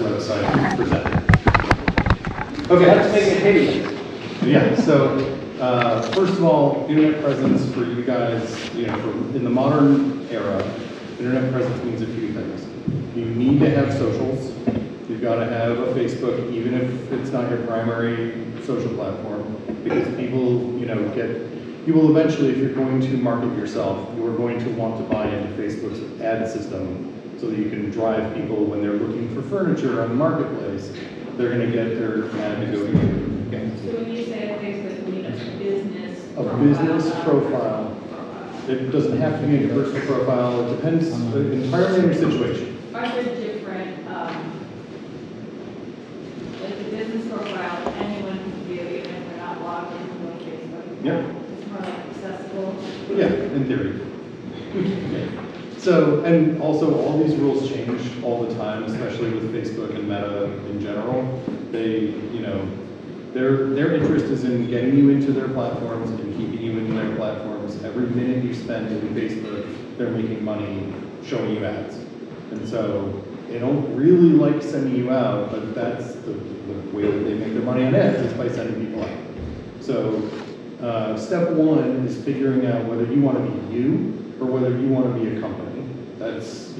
website presented. Okay. Let's make it hideous. Yeah, so first of all, internet presence for you guys, in the modern era, internet presence means a few things. You need to have socials. You've got to have a Facebook, even if it's not your primary social platform, because people, you will eventually, if you're going to market yourself, you are going to want to buy into Facebook's ad system so that you can drive people when they're looking for furniture on the marketplace. They're going to get their ad to go to you. Okay. So when you say Facebook, you mean a Business profile. It doesn't have to be your personal profile. It depends entirely on your situation. Are there different, like the business profile, anyone can view, even if they're not logged into Facebook? Yep. It's more like accessible? Yeah, in theory. Okay. So, and also all these rules change all the time, especially with Facebook and Meta in general. They, their interest is in getting you into their platforms and keeping you in their platforms. Every minute you spend in Facebook, they're making money showing you ads. And so they don't really like sending you out, but that's the way that they make their money on ads is by sending people out. So step one is figuring out whether you want to be you or whether you want to be a company. That's,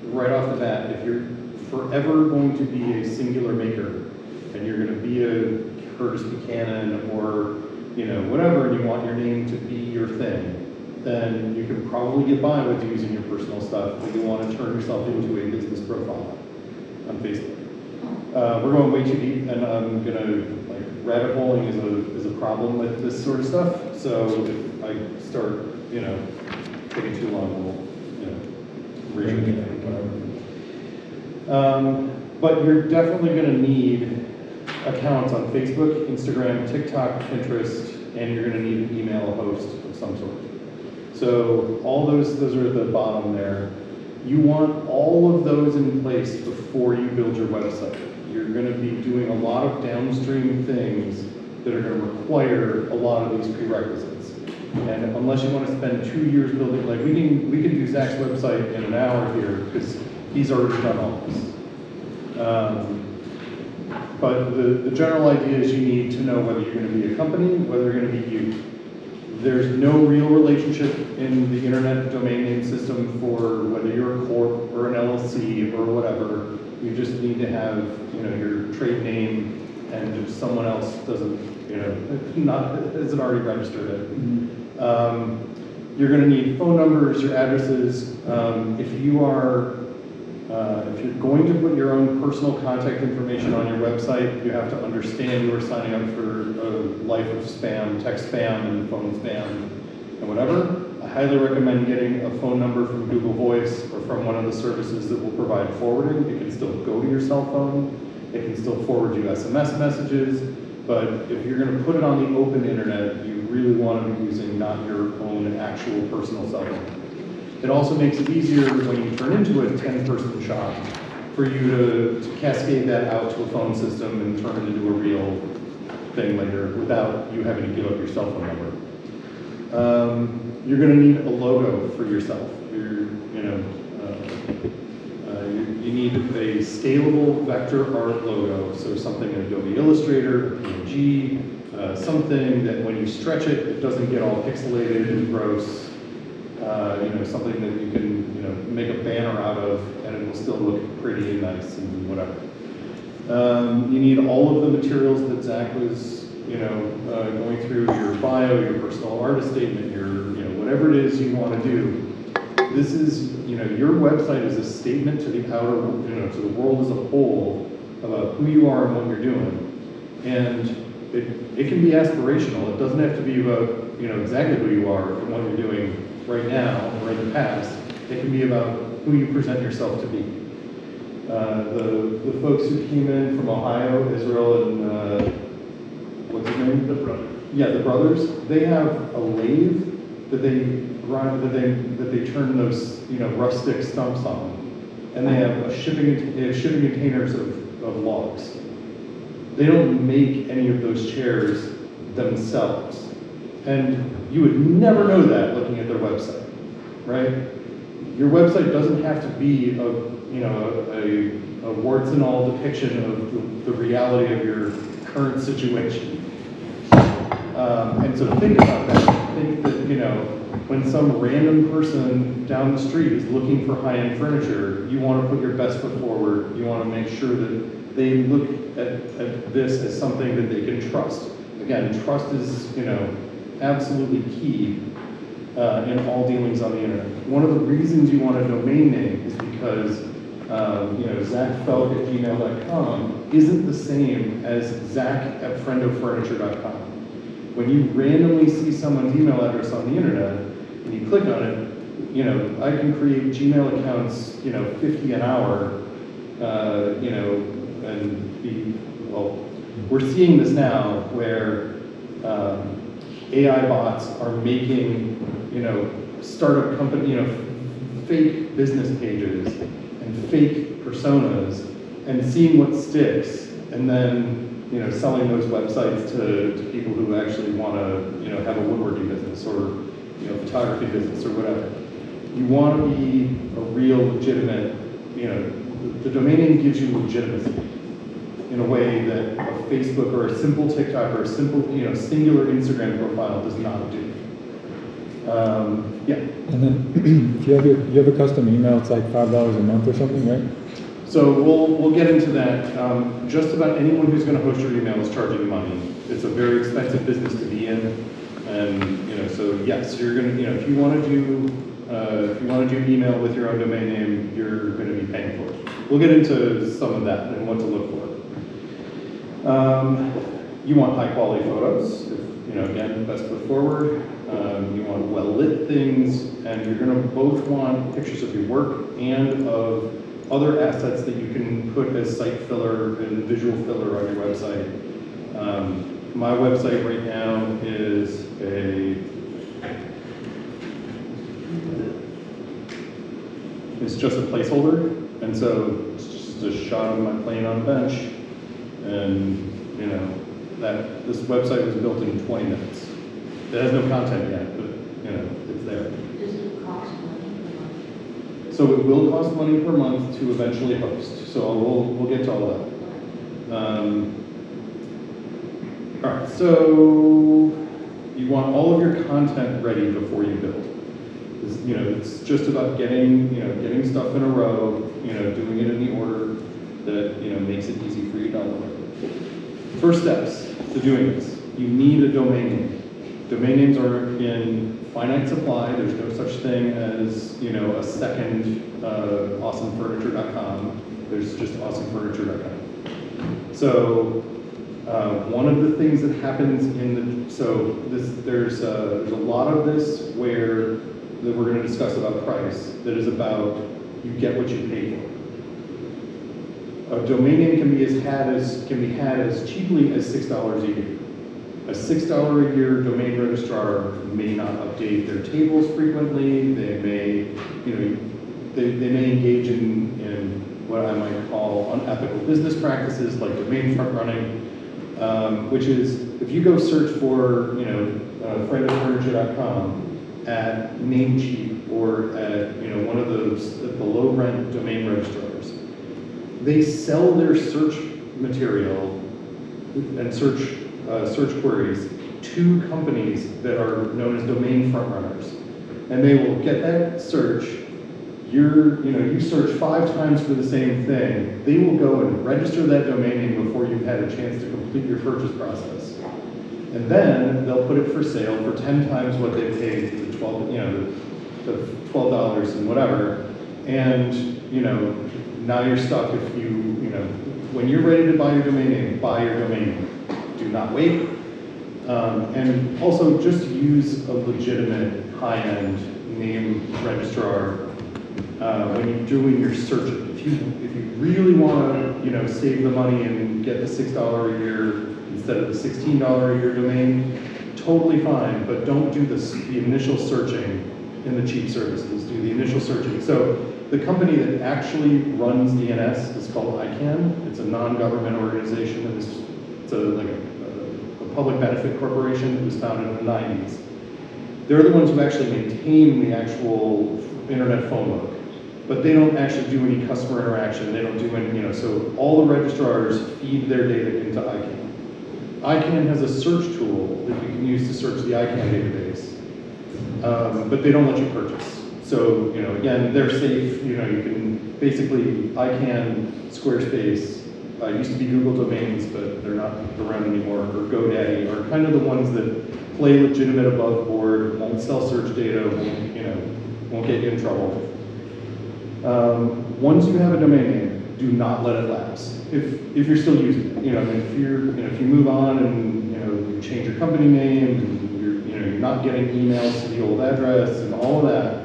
right off the bat, if you're forever going to be a singular maker and you're going to be a Curtis Buchanan or, whatever, and you want your name to be your thing, then you can probably get by with using your personal stuff, but you want to turn yourself into a business profile on Facebook. We're going way too deep, and I'm going to, rabbit holing is a problem with this sort of stuff, so if I start, taking too long, we'll read but you're definitely going to need accounts on Facebook, Instagram, TikTok, Pinterest, and you're going to need an email host of some sort. So all those are at the bottom there. You want all of those in place before you build your website. You're going to be doing a lot of downstream things that are going to require a lot of these prerequisites. And unless you want to spend 2 years building, like we can do Zach's website in an hour here because he's already done all this. But the general idea is you need to know whether you're going to be a company, whether you're going to be you. There's no real relationship in the internet domain name system for whether you're a corp or an LLC or whatever. You just need to have, your trade name, and if someone else doesn't, isn't already registered it. Mm-hmm. You're going to need phone numbers, your addresses. If you're going to put your own personal contact information on your website, you have to understand you are signing up for a life of spam, text spam, and phone spam, and whatever. I highly recommend getting a phone number from Google Voice or from one of the services that will provide forwarding. It can still go to your cell phone. It can still forward you SMS messages. But if you're going to put it on the open internet, you really want to be using not your own actual personal cell phone. It also makes it easier when you turn into a 10-person shop for you to cascade that out to a phone system and turn it into a real thing later without you having to give up your cell phone number. You're going to need a logo for yourself. You need a scalable vector art logo, so something in Adobe Illustrator, PNG, something that when you stretch it, it doesn't get all pixelated and gross. Something that you can, make a banner out of, and it will still look pretty and nice and whatever. You need all of the materials that Zach was, going through, your bio, your personal artist statement, your, whatever it is you want to do. This is, your website is a statement to the outer, to the world as a whole about who you are and what you're doing. And it can be aspirational. It doesn't have to be about, exactly who you are and what you're doing right now or in the past. It can be about who you present yourself to be. The folks who came in from Ohio, Israel, and what's his name? The brother. Yeah, the brothers. They have a lathe that they run, that they turn those rustic stumps on, and they have shipping containers of logs. They don't make any of those chairs themselves, and you would never know that looking at their website, right? Your website doesn't have to be a a warts and all depiction of the reality of your current situation. And so think about that. Think that, when some random person down the street is looking for high-end furniture, you want to put your best foot forward. You want to make sure that they look at this as something that they can trust. Again, trust is, absolutely key in all dealings on the internet. One of the reasons you want a domain name is because, zackfelk@gmail.com isn't the same as zack@friendofurniture.com. When you randomly see someone's email address on the internet and you click on it, I can create Gmail accounts, 50 an hour, and we're seeing this now where AI bots are making, startup company, fake business pages and fake personas and seeing what sticks, and then selling those websites to people who actually want to have a woodworking business or photography business or whatever. You want to be a real legitimate, the domain name gives you legitimacy in a way that a Facebook or a simple TikTok or a simple singular Instagram profile does not do. Yeah. And then if you have a custom email, it's like $5 a month or something, right? So we'll get into that. Just about anyone who's going to host your email is charging money. It's a very expensive business to be in, and so yes, you're going to if you want to do email with your own domain name, you're going to be paying for it. We'll get into some of that and what to look for. You want high quality photos. Again, best foot forward. You want well lit things, and you're going to both want pictures of your work and of other assets that you can put as site filler and visual filler on your website. My website right now is just a placeholder, and so it's just a shot of my plane on a bench, and that this website was built in 20 minutes. It has no content yet, but it's there. Does it cost money per month? So it will cost money per month to eventually host. So we'll get to all that. All right. So you want all of your content ready before you build. It's just about getting stuff in a row. Doing it in the order that makes it easy for you to download. First steps to doing this: you need a domain name. Domain names are in finite supply. There's no such thing as, a second awesomefurniture.com. There's just awesomefurniture.com. So one of the things that happens there's a lot of this that we're going to discuss about price that is about you get what you pay for. A domain name can be had as cheaply as $6 a year. A $6 a year domain registrar may not update their tables frequently. They may, they may engage in what I might call unethical business practices like domain front running, which is if you go search for friendofurniture.com at Namecheap or at one of those the low rent domain registrars, they sell their search material and search queries to companies that are known as domain front runners, and they will get that search. You search 5 times for the same thing. They will go and register that domain name before you've had a chance to complete your purchase process, and then they'll put it for sale for 10 times what they paid, the $12 and whatever, and now you're stuck. If when you're ready to buy your domain name, buy your domain name. Do not wait. And also just use a legitimate high-end name registrar when you're doing your searching. If you really want to save the money and get the $6 a year instead of the $16 a year domain, totally fine. But don't do the initial searching in the cheap services. Do the initial searching. So the company that actually runs DNS is called ICANN. It's a non-government organization. It's a public benefit corporation that was founded in the 90s. They're the ones who actually maintain the actual internet phone book. but they don't actually do any customer interaction. They don't do any, so all the registrars feed their data into ICANN. ICANN has a search tool that you can use to search the ICANN database, but they don't let you purchase. So, again, they're safe. You can basically ICANN, Squarespace, used to be Google domains, but they're not around anymore, or GoDaddy are kind of the ones that play legitimate above board, won't sell search data, won't get you in trouble. Once you have a domain name, do not let it lapse. If you're still using it, if you move on and you change your company name, and you're not getting emails to the old address and all of that,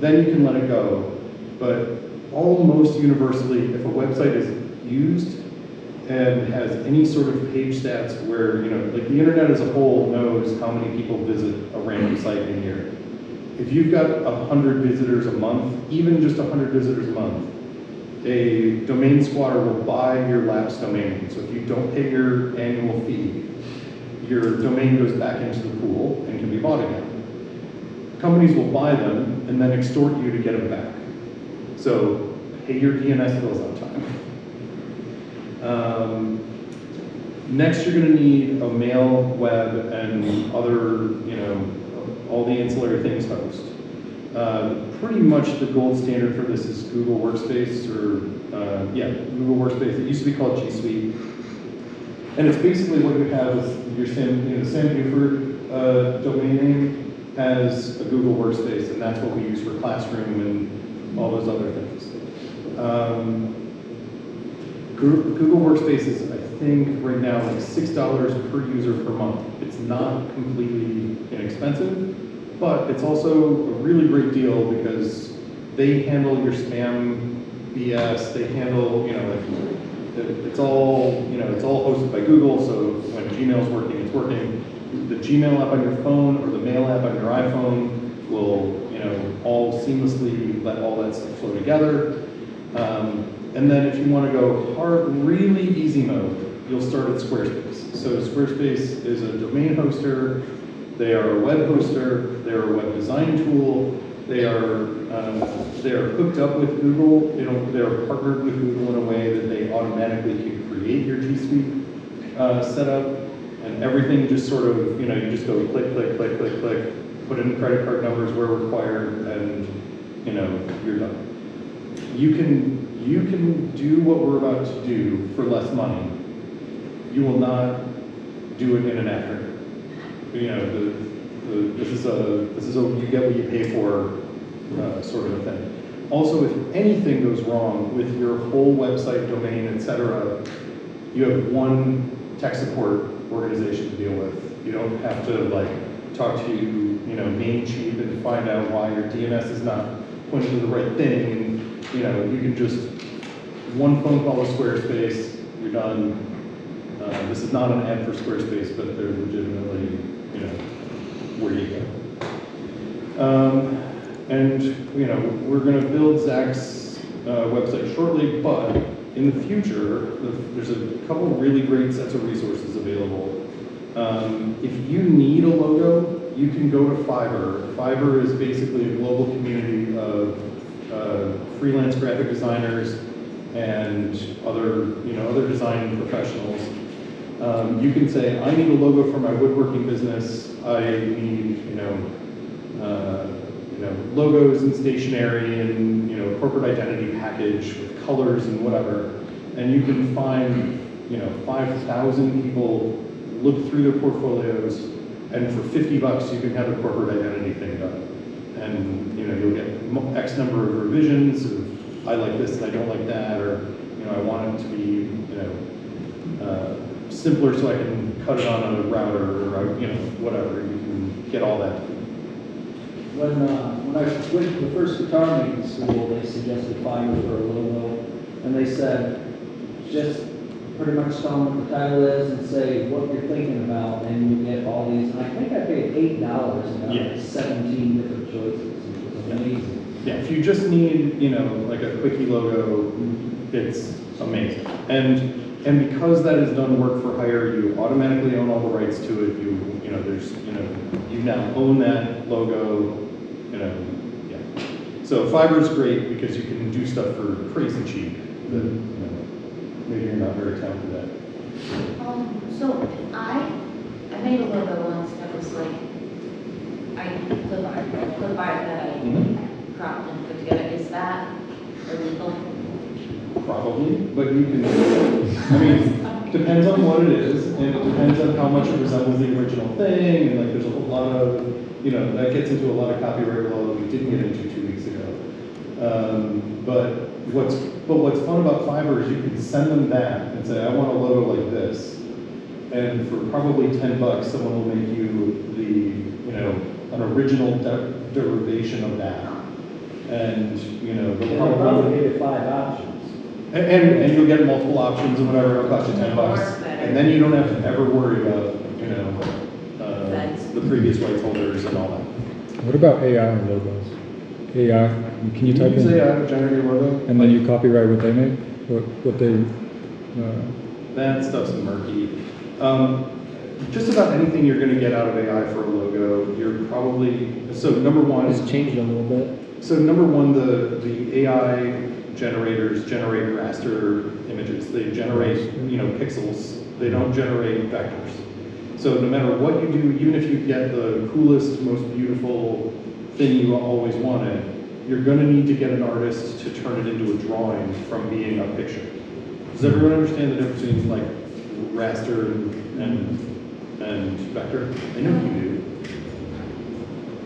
then you can let it go. But almost universally, if a website is used and has any sort of page stats where, like the internet as a whole knows how many people visit a random site in a year. If you've got 100 visitors a month, even just 100 visitors a month, a domain squatter will buy your lapsed domain name. So if you don't pay your annual fee, your domain goes back into the pool and can be bought again. Companies will buy them and then extort you to get them back. So pay your DNS bills on time. Next, you're going to need a mail, web, and other, all the ancillary things host. Pretty much the gold standard for this is Google Workspace, Google Workspace. It used to be called G Suite. And it's basically what you have is your Sam Buford domain name has a Google Workspace, and that's what we use for Classroom and all those other things. Google Workspace is, I think, right now like $6 per user per month. It's not completely inexpensive, but it's also a really great deal because they handle your spam BS. They handle, it's all hosted by Google. So when Gmail's working, it's working. The Gmail app on your phone or the mail app on your iPhone will, all seamlessly let all that stuff flow together. And then if you want to go really easy mode, you'll start at Squarespace. So Squarespace is a domain hoster. They are a web hoster. They're a web design tool. They are hooked up with Google. They're partnered with Google in a way that they automatically can create your G Suite setup, and everything just sort of, you just go click, click, click, click, click, put in credit card numbers where required, and you're done. You can do what we're about to do for less money. You will not do it in an afternoon. This is a you get what you pay for sort of a thing. Also, if anything goes wrong with your whole website, domain, etc., you have one tech support organization to deal with. You don't have to talk to Namecheap and find out why your DNS is not pointing to the right thing. And you can just one phone call to Squarespace. You're done. This is not an ad for Squarespace, but they're legitimately where you go. And we're going to build Zach's website shortly, but in the future, there's a couple really great sets of resources available. If you need a logo, you can go to Fiverr. Fiverr is basically a global community of freelance graphic designers and other design professionals. You can say, I need a logo for my woodworking business. I need, logos and stationery and corporate identity package with colors and whatever. And you can find 5,000 people look through their portfolios, and for $50 you can have a corporate identity thing done. And you'll get X number of revisions of I like this and I don't like that, or I want it to be simpler so I can cut it on a router, or whatever. You can get all that. When I went to the first guitar making school, they suggested Fiverr for a logo, and they said just pretty much tell them what the title is and say what you're thinking about, and you get all these. And I think I paid $8 and got 17 different choices. It was amazing. Yeah, if you just need like a quickie logo, it's amazing. And because that is done work for hire, you automatically own all the rights to it. You now own that logo. So So fiber is great because you can do stuff for crazy cheap that maybe you're not very talented at. So I made a logo once that was like, clip art that I cropped and put together. Is that illegal? Probably, but you can, I mean, depends on what it is, and it depends on how much it resembles the original thing, and like there's a whole lot of, that gets into a lot of copyright law that we didn't get into 2 weeks ago. But what's fun about Fiverr is you can send them that and say, I want a logo like this, and for probably $10, someone will make you an original derivation of that, and they'll Probably probably. give you 5 options. And you'll get multiple options and whatever, it'll cost you $10. And then you don't have to ever worry about, the previous rights holders and all that. What about AI logos? AI, can you type use in? AI to generate your logo? And then you copyright what they made? What they, That stuff's murky. Just about anything you're gonna get out of AI for a logo, you're probably, so number one. It's changed a little bit. So number one, the AI generators generate raster images. They generate, pixels. They don't generate vectors. So no matter what you do, even if you get the coolest, most beautiful thing you always wanted, you're gonna need to get an artist to turn it into a drawing from being a picture. Does everyone understand the difference between like raster and vector? I know you do.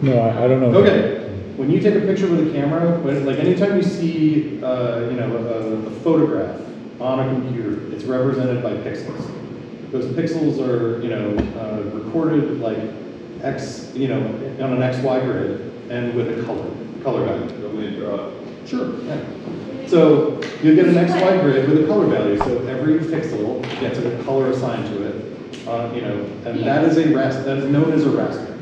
no, I don't know. Okay. When you take a picture with a camera, like anytime you see, a photograph on a computer, it's represented by pixels. Those pixels are, recorded like X, on an XY grid and with a color value. Sure. Yeah. So you get an XY grid with a color value. So every pixel gets a color assigned to it, and that is that is known as a raster.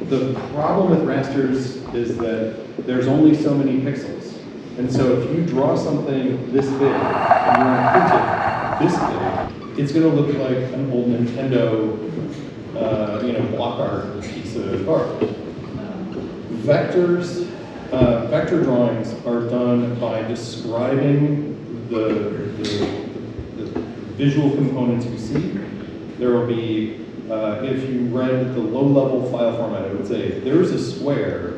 The problem with rasters is that there's only so many pixels. And so if you draw something this big and you want to print it this big, it's going to look like an old Nintendo, block art piece of art. Vector drawings are done by describing the visual components you see. There will be, if you read the low-level file format, it would say, there's a square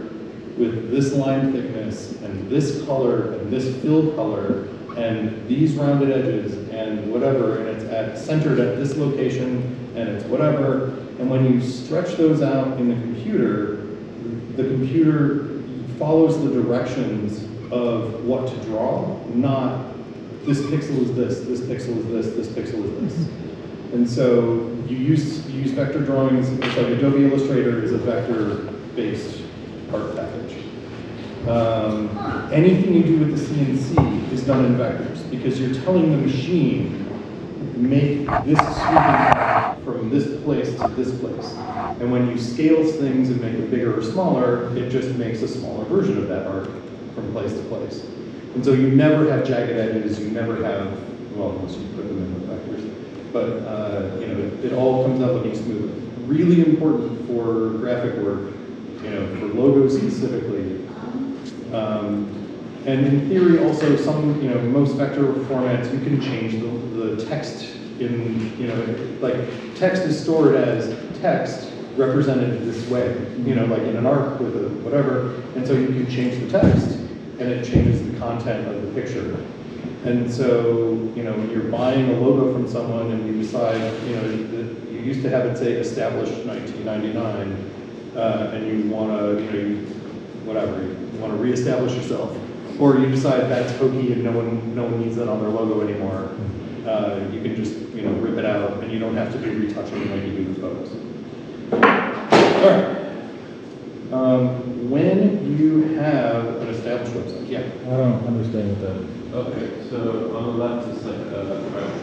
with this line thickness, and this color, and this fill color, and these rounded edges, and whatever, and it's centered at this location, and it's whatever. And when you stretch those out in the computer follows the directions of what to draw, not this pixel is this pixel is this pixel is this. And so you use vector drawings. It's like Adobe Illustrator is a vector-based art package. Anything you do with the CNC is done in vectors because you're telling the machine, make this sweeping cut from this place to this place. And when you scale things and make it bigger or smaller, it just makes a smaller version of that art from place to place. And so you never have jagged edges, you never have, well, unless you put them in with vectors. But it all comes out looking smooth. Really important for graphic work, for logos specifically. And in theory, also most vector formats, you can change the text in, like text is stored as text represented this way, like in an arc with a whatever. And so you can change the text and it changes the content of the picture. And so, when you're buying a logo from someone and you decide, you used to have it say established 1999, and you want to, you want to reestablish yourself, or you decide that's hokey and no one needs that on their logo anymore. You can just, rip it out, and you don't have to do retouching like you do with photos. All right. When you have an established website, yeah. I don't understand what that is. Okay, so on the left is like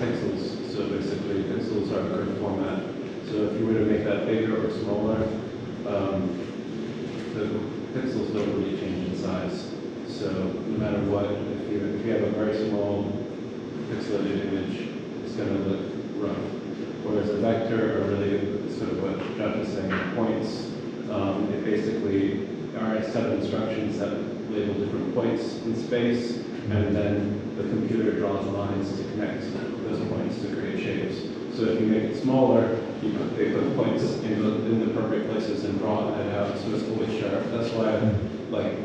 pixels. So basically, pixels are a grid format. So if you were to make that bigger or smaller, the pixels don't really change in size. So no matter what, if you have a very small pixelated image, it's going to look rough. Whereas a vector, or really sort of what Jeff is saying, points, it basically are a set of instructions that label different points in space, and then the computer draws lines to connect those points to create shapes. So if you make it smaller, they put points in the appropriate places and draw that out, so it's always sharp. That's why, like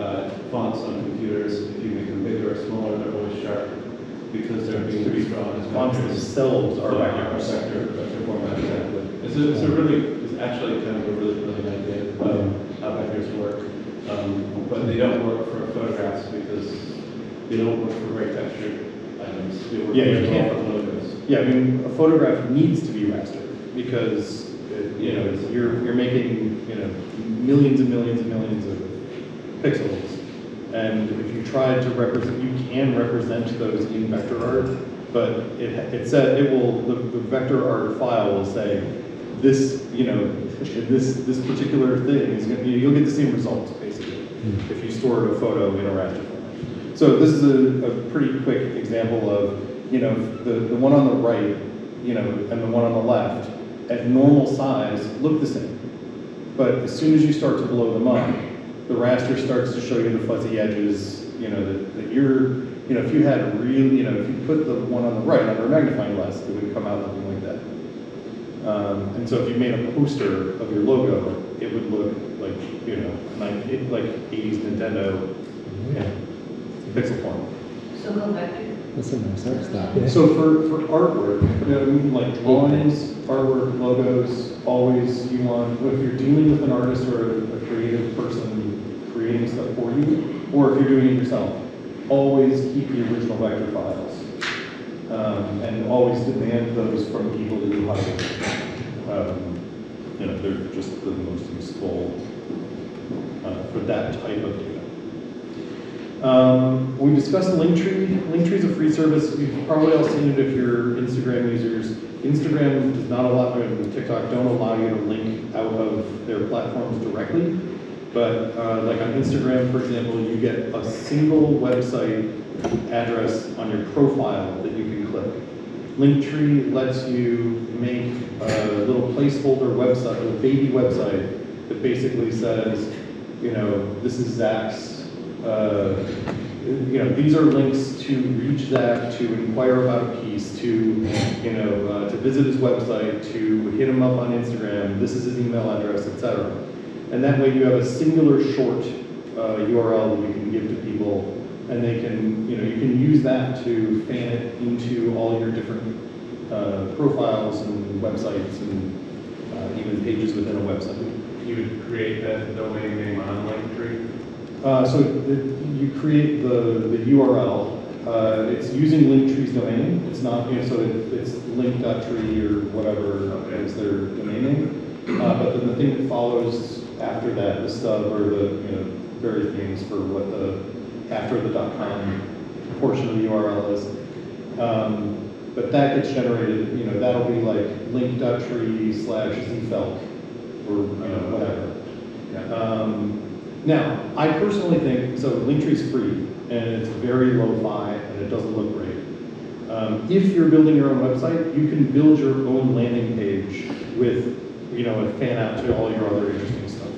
fonts on computers, if you make them bigger or smaller, they're always sharp because they're being redrawn as Fonts vectors. themselves are Vector format, exactly. It's actually kind of a really brilliant idea of how vectors work, but they don't work for photographs because they don't work for very textured items. They work Yeah, you very can't. well for logos. Yeah, I mean, a photograph needs to be rastered because, you're making, millions and millions and millions of pixels. And if you try to represent, you can represent those in vector art, but it said, the vector art file will say, this particular thing is going to be, you'll get the same results, basically, if you store a photo in a raster format. So this is a pretty quick example of, the one on the right, and the one on the left, at normal size, look the same. But as soon as you start to blow them up, the raster starts to show you the fuzzy edges, that you're, if you had really, if you put the one on the right under a magnifying glass, it would come out looking like that. And so if you made a poster of your logo, it would look like, like 80s Nintendo pixel form. So go vector. That's a nice art style. So for artwork, like drawings, artwork, logos, always you want, if you're dealing with an artist or a creative person creating stuff for you, or if you're doing it yourself, always keep the original vector files. And always demand those from people that you hire. They're just the most useful for that type of data. We discussed Linktree. Linktree is a free service. You've probably all seen it if you're Instagram users. Instagram does not allow, and TikTok don't allow you to link out of their platforms directly. But like on Instagram, for example, you get a single website address on your profile that you can click. Linktree lets you make a little placeholder website, a baby website that basically says, this is Zach's. These are links to reach Zach, to inquire about a piece, to visit his website, to hit him up on Instagram. This is his email address, etc. And that way you have a singular short URL that you can give to people, and they can, you can use that to fan it into all your different profiles and websites and even pages within a website. You would create that domain name on Linktree? You create the URL. It's using Linktree's domain. It's not, so it's link.tree or whatever is their domain name. But then the thing that follows after that, the stub or the various names for what after the .com portion of the URL is. But that gets generated. That'll be like link.tree/zfelk or whatever. Now, I personally think, so Linktree's free, and it's very lo-fi, and it doesn't look great. If you're building your own website, you can build your own landing page with, a fan out to all your other interesting stuff.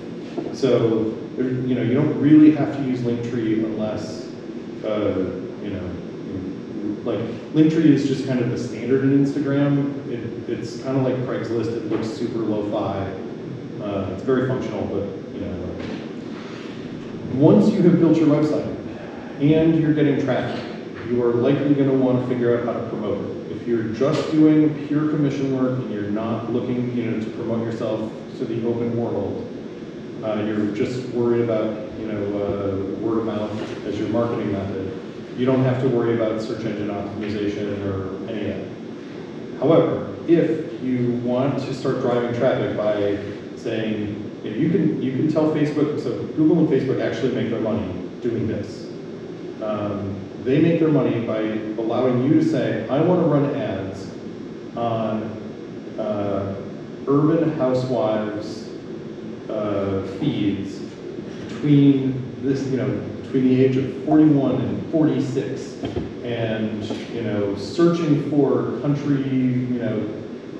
So, you don't really have to use Linktree unless, like, Linktree is just kind of the standard in Instagram. It's kind of like Craigslist. It looks super lo-fi. It's very functional, but, once you have built your website and you're getting traffic, you are likely going to want to figure out how to promote it. If you're just doing pure commission work and you're not looking, to promote yourself to the open world, you're just worried about, word of mouth as your marketing method, you don't have to worry about search engine optimization or any of that. However, if you want to start driving traffic by saying, you can tell Facebook, so Google and Facebook actually make their money doing this. They make their money by allowing you to say, I want to run ads on urban housewives feeds between between the age of 41 and 46, and searching for country,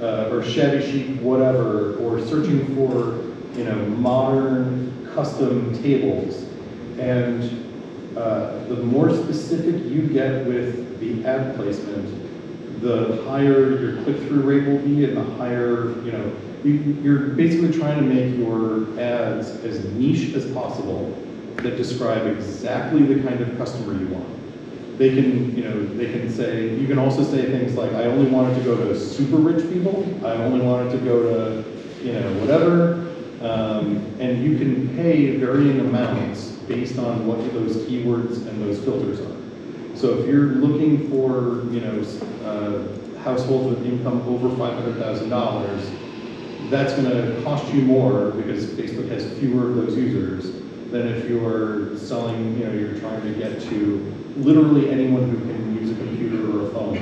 or shabby chic, whatever, or searching for modern custom tables, and the more specific you get with the ad placement, the higher your click-through rate will be, and the higher, you're basically trying to make your ads as niche as possible that describe exactly the kind of customer you want. They can say, you can also say things like, I only want it to go to super rich people, I only want it to go to, whatever, and you can pay varying amounts based on what those keywords and those filters are. So if you're looking for, households with income over $500,000, that's going to cost you more because Facebook has fewer of those users than if you're selling, you're trying to get to literally anyone who can use a computer or a phone,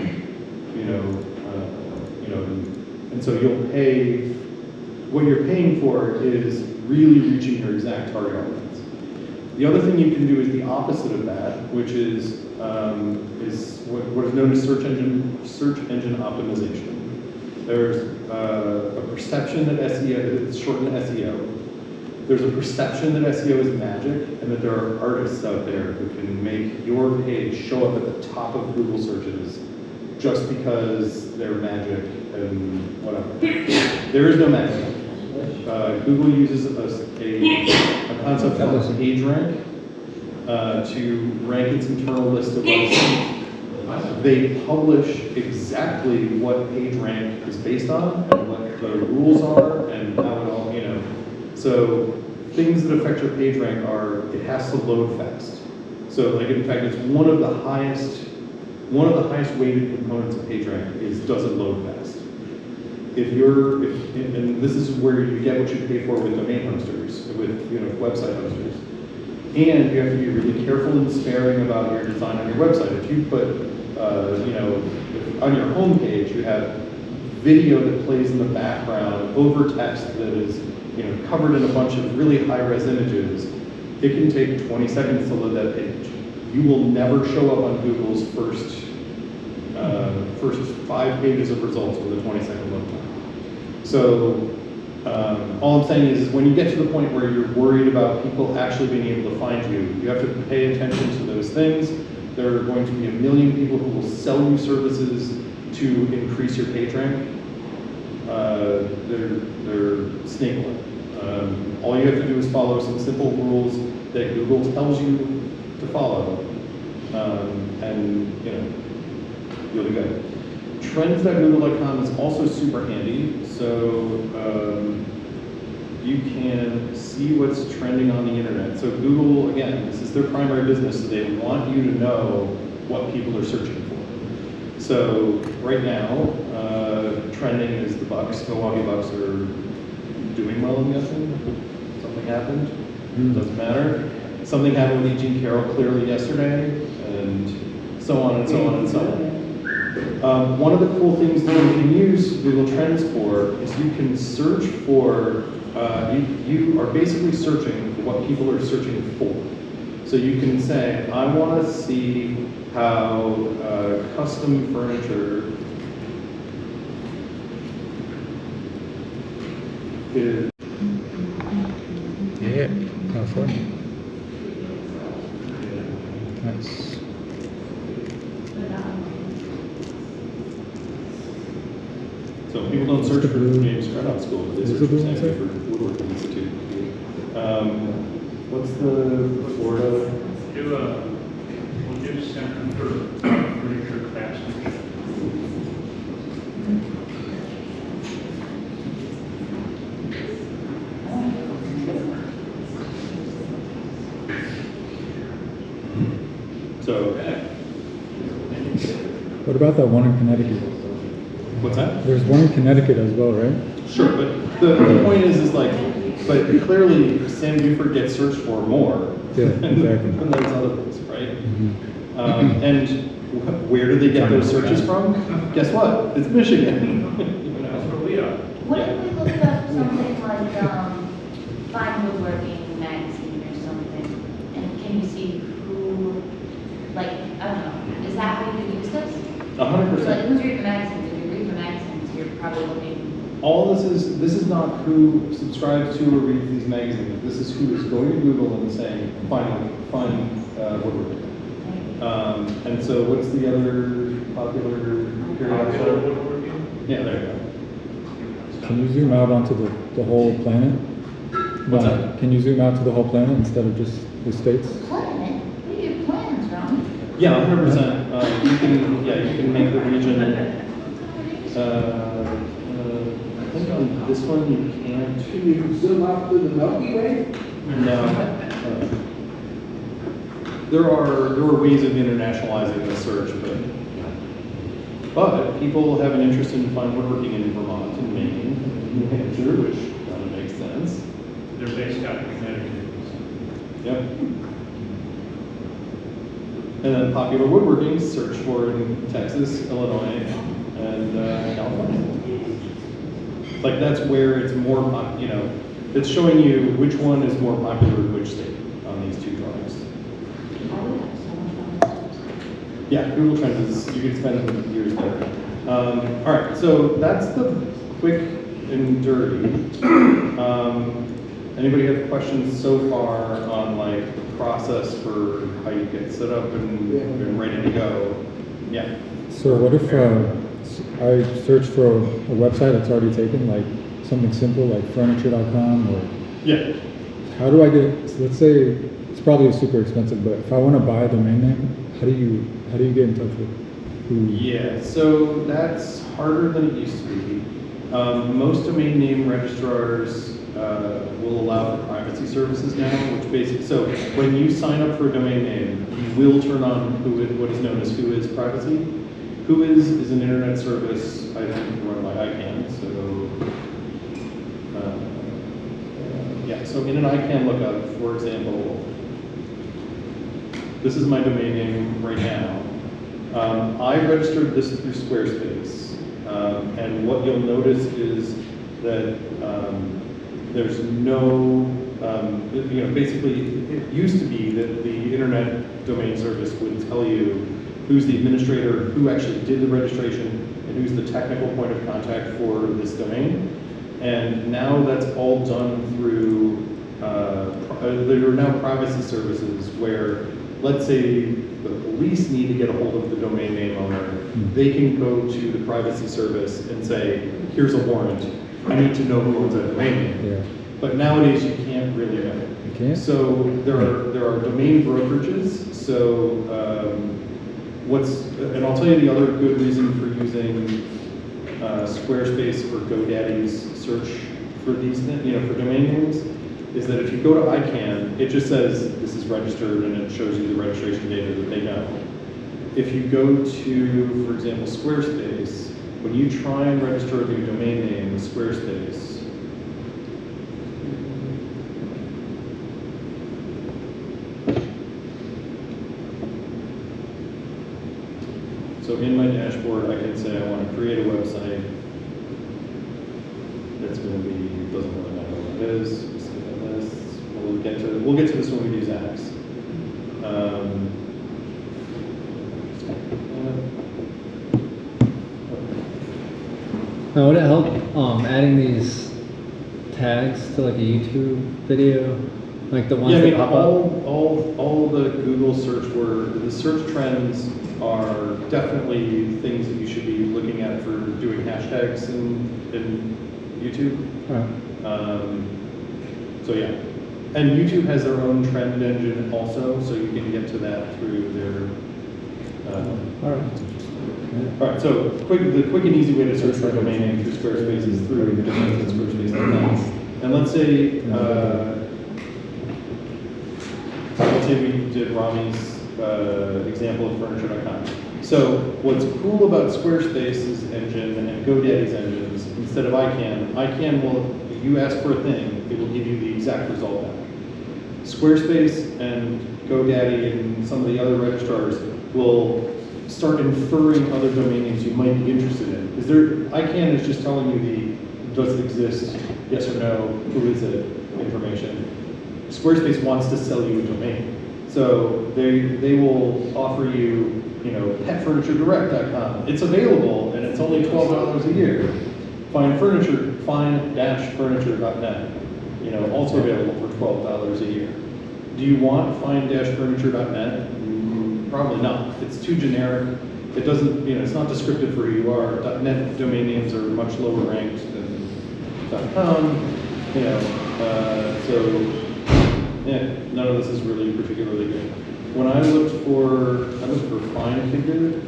and so you'll pay, what you're paying for is really reaching your exact target audience. The other thing you can do is the opposite of that, which is what is known as search engine optimization. There's a perception that SEO, it's shortened SEO. There's a perception that SEO is magic, and that there are artists out there who can make your page show up at the top of Google searches just because they're magic and whatever. There is no magic. Google uses a concept called PageRank to rank its internal list of websites. They publish exactly what PageRank is based on and what the rules are and how it all, So things that affect your PageRank are, it has to load fast. So like, in fact, it's one of the highest weighted components of PageRank is, does it load fast? And this is where you get what you pay for with domain hosters, with website hosters. And you have to be really careful and sparing about your design on your website. If you put, on your home page, you have video that plays in the background over text that is, covered in a bunch of really high-res images, it can take 20 seconds to load that page. You will never show up on Google's first 5 pages of results with a 20-second load time. So all I'm saying is when you get to the point where you're worried about people actually being able to find you, you have to pay attention to those things. There are going to be a million people who will sell you services to increase your page rank. They're snake oil. All you have to do is follow some simple rules that Google tells you to follow, and you'll be good. Trends.google.com is also super handy, so you can see what's trending on the internet. So Google, again, this is their primary business, so they want you to know what people are searching for. So right now, trending is the Bucks. Milwaukee Bucks are doing well, I'm guessing. Something happened. Doesn't matter. Something happened with Eugene Carroll clearly yesterday, and so on and so on and so on. One of the cool things that you can use Google Trends for is you can search for, you are basically searching for what people are searching for. So you can say, I want to see how custom furniture is. Yeah, California. Nice. So people don't search for names right out of school, but they search for Sanford Woodworking Institute. What's the Florida? We'll give Center for Furniture Craftsmanship. So, What about that one in Connecticut? what's that? There's one in Connecticut as well, right? Sure, but the point is like, but clearly Sam Buford gets searched for more Yeah, exactly. than those other ones, right? And where do they get those searches from? Guess what? It's Michigan. That's where we are. What if we look up something like, Fine Woodworking Magazine or something, and can you see who, like, I don't know, is that how you use this? 100%. Like, who's reading the magazines? If you read the magazines, you're probably looking all this is not who subscribes to or reads these magazines. This is who is going to Google and saying, find woodworking. And so what's the other popular periodical? woodworking. Yeah, there you go. Can you zoom out onto the whole planet? What's that? Can you zoom out to the whole planet instead of just the states? Planet? What are your plans, Ron? Yeah, 100%. You can make the region. I think on this one you can't. Can you zoom out to the Milky Way? No. There are ways of internationalizing the search, but people have an interest in fine woodworking in Vermont and Maine, and New Hampshire, which kind of makes sense. They're based out of Connecticut. Yep. And then popular woodworking, search for in Texas, Illinois, and California. Like that's where it's more, it's showing you which one is more popular in which state on these two drawings. Yeah, Google Trends is, you could spend years there. All right, so that's the quick and dirty. Anybody have questions so far on like the process for how you get set up and ready to go? Yeah. So what if I search for a website that's already taken, like something simple like furniture.com, or Yeah. how do I get, so let's say it's probably super expensive, but if I want to buy a domain name, how do you get in touch with who? Yeah, so that's harder than it used to be. Most domain name registrars will allow for privacy services now, which basically, so when you sign up for a domain name, you will turn on what is known as Whois privacy. Whois is an internet service, I think, run by ICANN. So, so in an ICANN lookup, for example, this is my domain name right now. I registered this through Squarespace, and what you'll notice is that there's no, basically, it used to be that the internet domain service would tell you who's the administrator, who actually did the registration, and who's the technical point of contact for this domain. And now that's all done through, there are now privacy services where, let's say the police need to get a hold of the domain name owner, they can go to the privacy service and say, here's a warrant, I need to know who owns that domain name. Yeah. But nowadays you can't really know. You can't? So there are domain brokerages. So and I'll tell you the other good reason for using Squarespace or GoDaddy's search for these, for domain names, is that if you go to ICANN, it just says this is registered and it shows you the registration data that they know. If you go to, for example, Squarespace, when you try and register a new domain name with Squarespace, so in my dashboard, I can say I want to create a website that's going to be, doesn't really matter what it is. Just click on this. We'll get to this when we do Zack's. Now, would it help adding these tags to like a YouTube video, like the ones Yeah, I that mean, pop up? all the Google search the search trends are definitely things that you should be looking at for doing hashtags in YouTube. Alright. So yeah, and YouTube has their own trend engine also, so you can get to that through their. All right. All right, so the quick and easy way to search for a domain name through Squarespace is through Squarespace.com. And let's say we did Rami's example of furniture.com. So what's cool about Squarespace's engine and GoDaddy's engines, instead of ICANN will, if you ask for a thing, it will give you the exact result back. Squarespace and GoDaddy and some of the other registrars will start inferring other domain names you might be interested in. Because ICANN is just telling you does it exist, yes or no, who is it, information. Squarespace wants to sell you a domain. So they will offer you, petfurnituredirect.com. It's available and it's only $12 a year. fine-furniture.net, you know, also available for $12 a year. Do you want fine-furniture.net? Probably not. It's too generic. It doesn't, you know, it's not descriptive for who you are. .net domain names are much lower ranked than .com, you know, so yeah, none of this is really particularly good. When I looked for Fine Figure.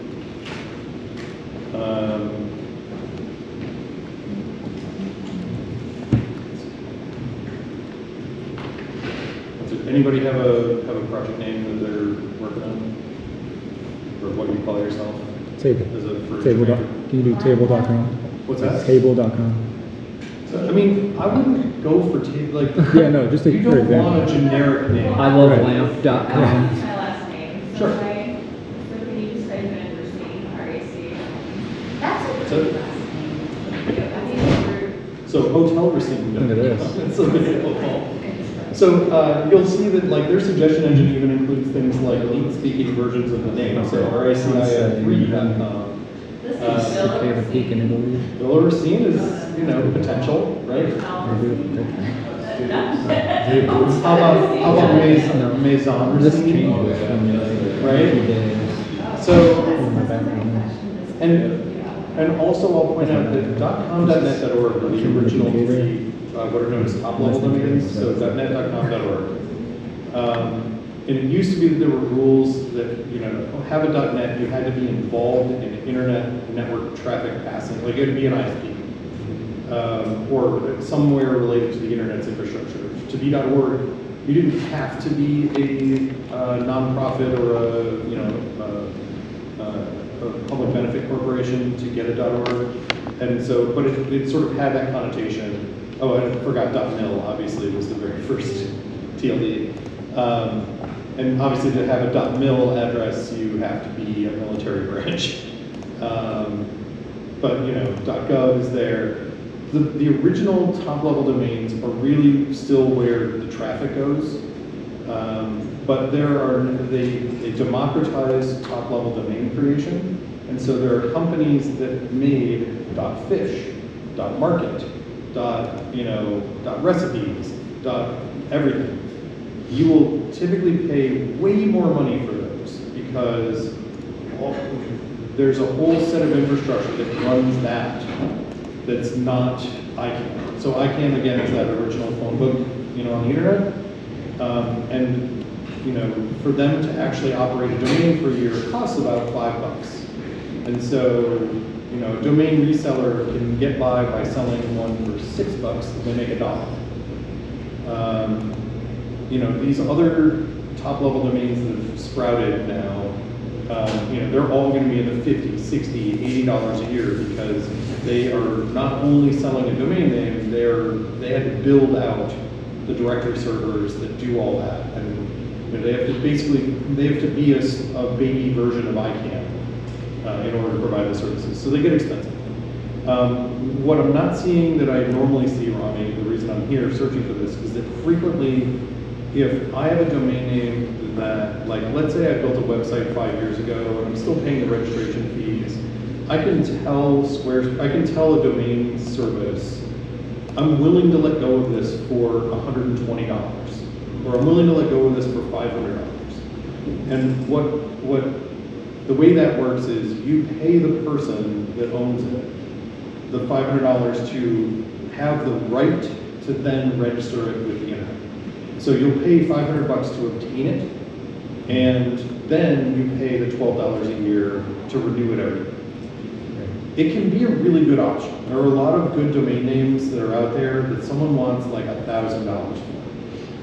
Anybody have a project name that they're working on, or what you call yourself? Table. As a Table. Can you do table.com? What's that? Table.com. So, I mean, I wouldn't go for like. Yeah, no, just you don't want a generic name. I love Right. lamp.com. That's my last name. Sure. So can you just type in Racine, RAC? That's a So- good last name. I mean, So Hotel Racine. Look at this. It's a bit of a call. So you'll see that like their suggestion engine even includes things like leet speaking versions of the name. So RACIN3.com. This is Okay, the peak in Italy. Villa Racine is, you know, potential, right? How about Maison This Racine? changes from Right? few days. So, My background. and also I'll point out that .com.net.org are the original three, what are known as top-level domains, so .net.com.org. And it used to be that there were rules that, you know, to have a .net, you had to be involved in internet network traffic passing, like you had to be an ISP, or somewhere related to the internet's infrastructure. To be .org, you didn't have to be a nonprofit or a public benefit corporation to get a .org, and so, but it sort of had that connotation. Oh, and I forgot .mil, obviously, was the very first TLD. And obviously to have a .mil address, you have to be a military branch. But, you know, .gov is there. The original top-level domains are really still where the traffic goes. But they democratize top-level domain creation. And so there are companies that made .fish, .market, .recipes, everything. You will typically pay way more money for those because there's a whole set of infrastructure that runs that's not ICANN. So ICANN, again, is that original phone book, you know, on the internet. And, you know, for them to actually operate a domain for a year costs about $5. And so, you know, a domain reseller can get by selling one for $6 and they make $1. You know, these other top-level domains that have sprouted now, you know, they're all going to be in the $50, $60, $80 a year because they are not only selling a domain name, they had to build out the directory servers that do all that, and you know, they have to be a baby version of ICANN in order to provide the services. So they get expensive. What I'm not seeing that I normally see, Rami, the reason I'm here searching for this is that frequently, if I have a domain name that, like, let's say I built a website 5 years ago and I'm still paying the registration fees, I can tell a domain service, I'm willing to let go of this for $120, or I'm willing to let go of this for $500. And the way that works is you pay the person that owns it the $500 to have the right to then register it with the internet. So you'll pay $500 to obtain it, and then you pay the $12 a year to renew it every year. It can be a really good option. There are a lot of good domain names that are out there that someone wants like $1,000 for.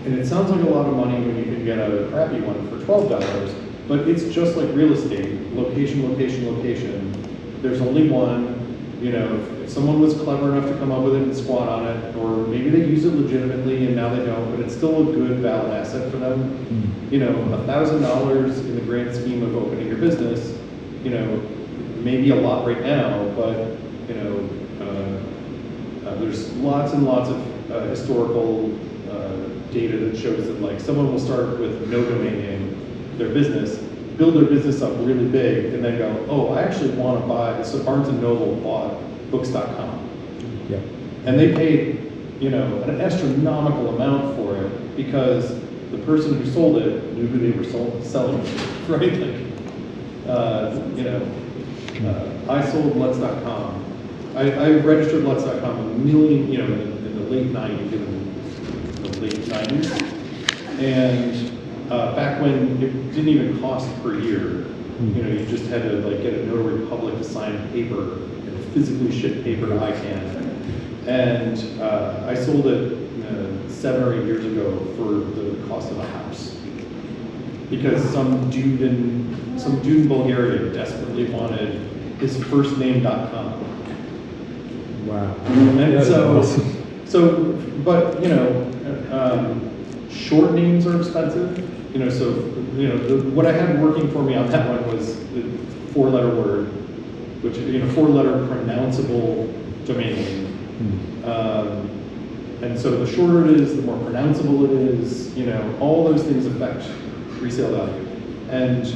And it sounds like a lot of money when you can get a crappy one for $12, but it's just like real estate, location, location, location. There's only one. You know, if someone was clever enough to come up with it and squat on it, or maybe they use it legitimately and now they don't, but it's still a good, valid asset for them. You know, $1,000 in the grand scheme of opening your business, you know, maybe a lot right now, but, you know, there's lots and lots of historical data that shows that, like, someone will start with no domain name, their business, build their business up really big, and then go, oh, I actually want to buy, so Barnes & Noble bought books.com. Yeah. And they paid, an astronomical amount for it because the person who sold it knew who they were selling it, right? I sold Lutz.com. I registered Lutz.com a million, in the late 90s, and back when it didn't even cost per year. You just had to get a notary public to sign paper and physically ship paper to ICANN. And I sold it 7 or 8 years ago for the cost of a house. Because some dude in Bulgaria desperately wanted his firstname.com. Wow. And That is awesome. but short names are expensive. What I had working for me on that one was the 4-letter word, which 4-letter pronounceable domain name. And so the shorter it is, the more pronounceable it is. All those things affect resale value. And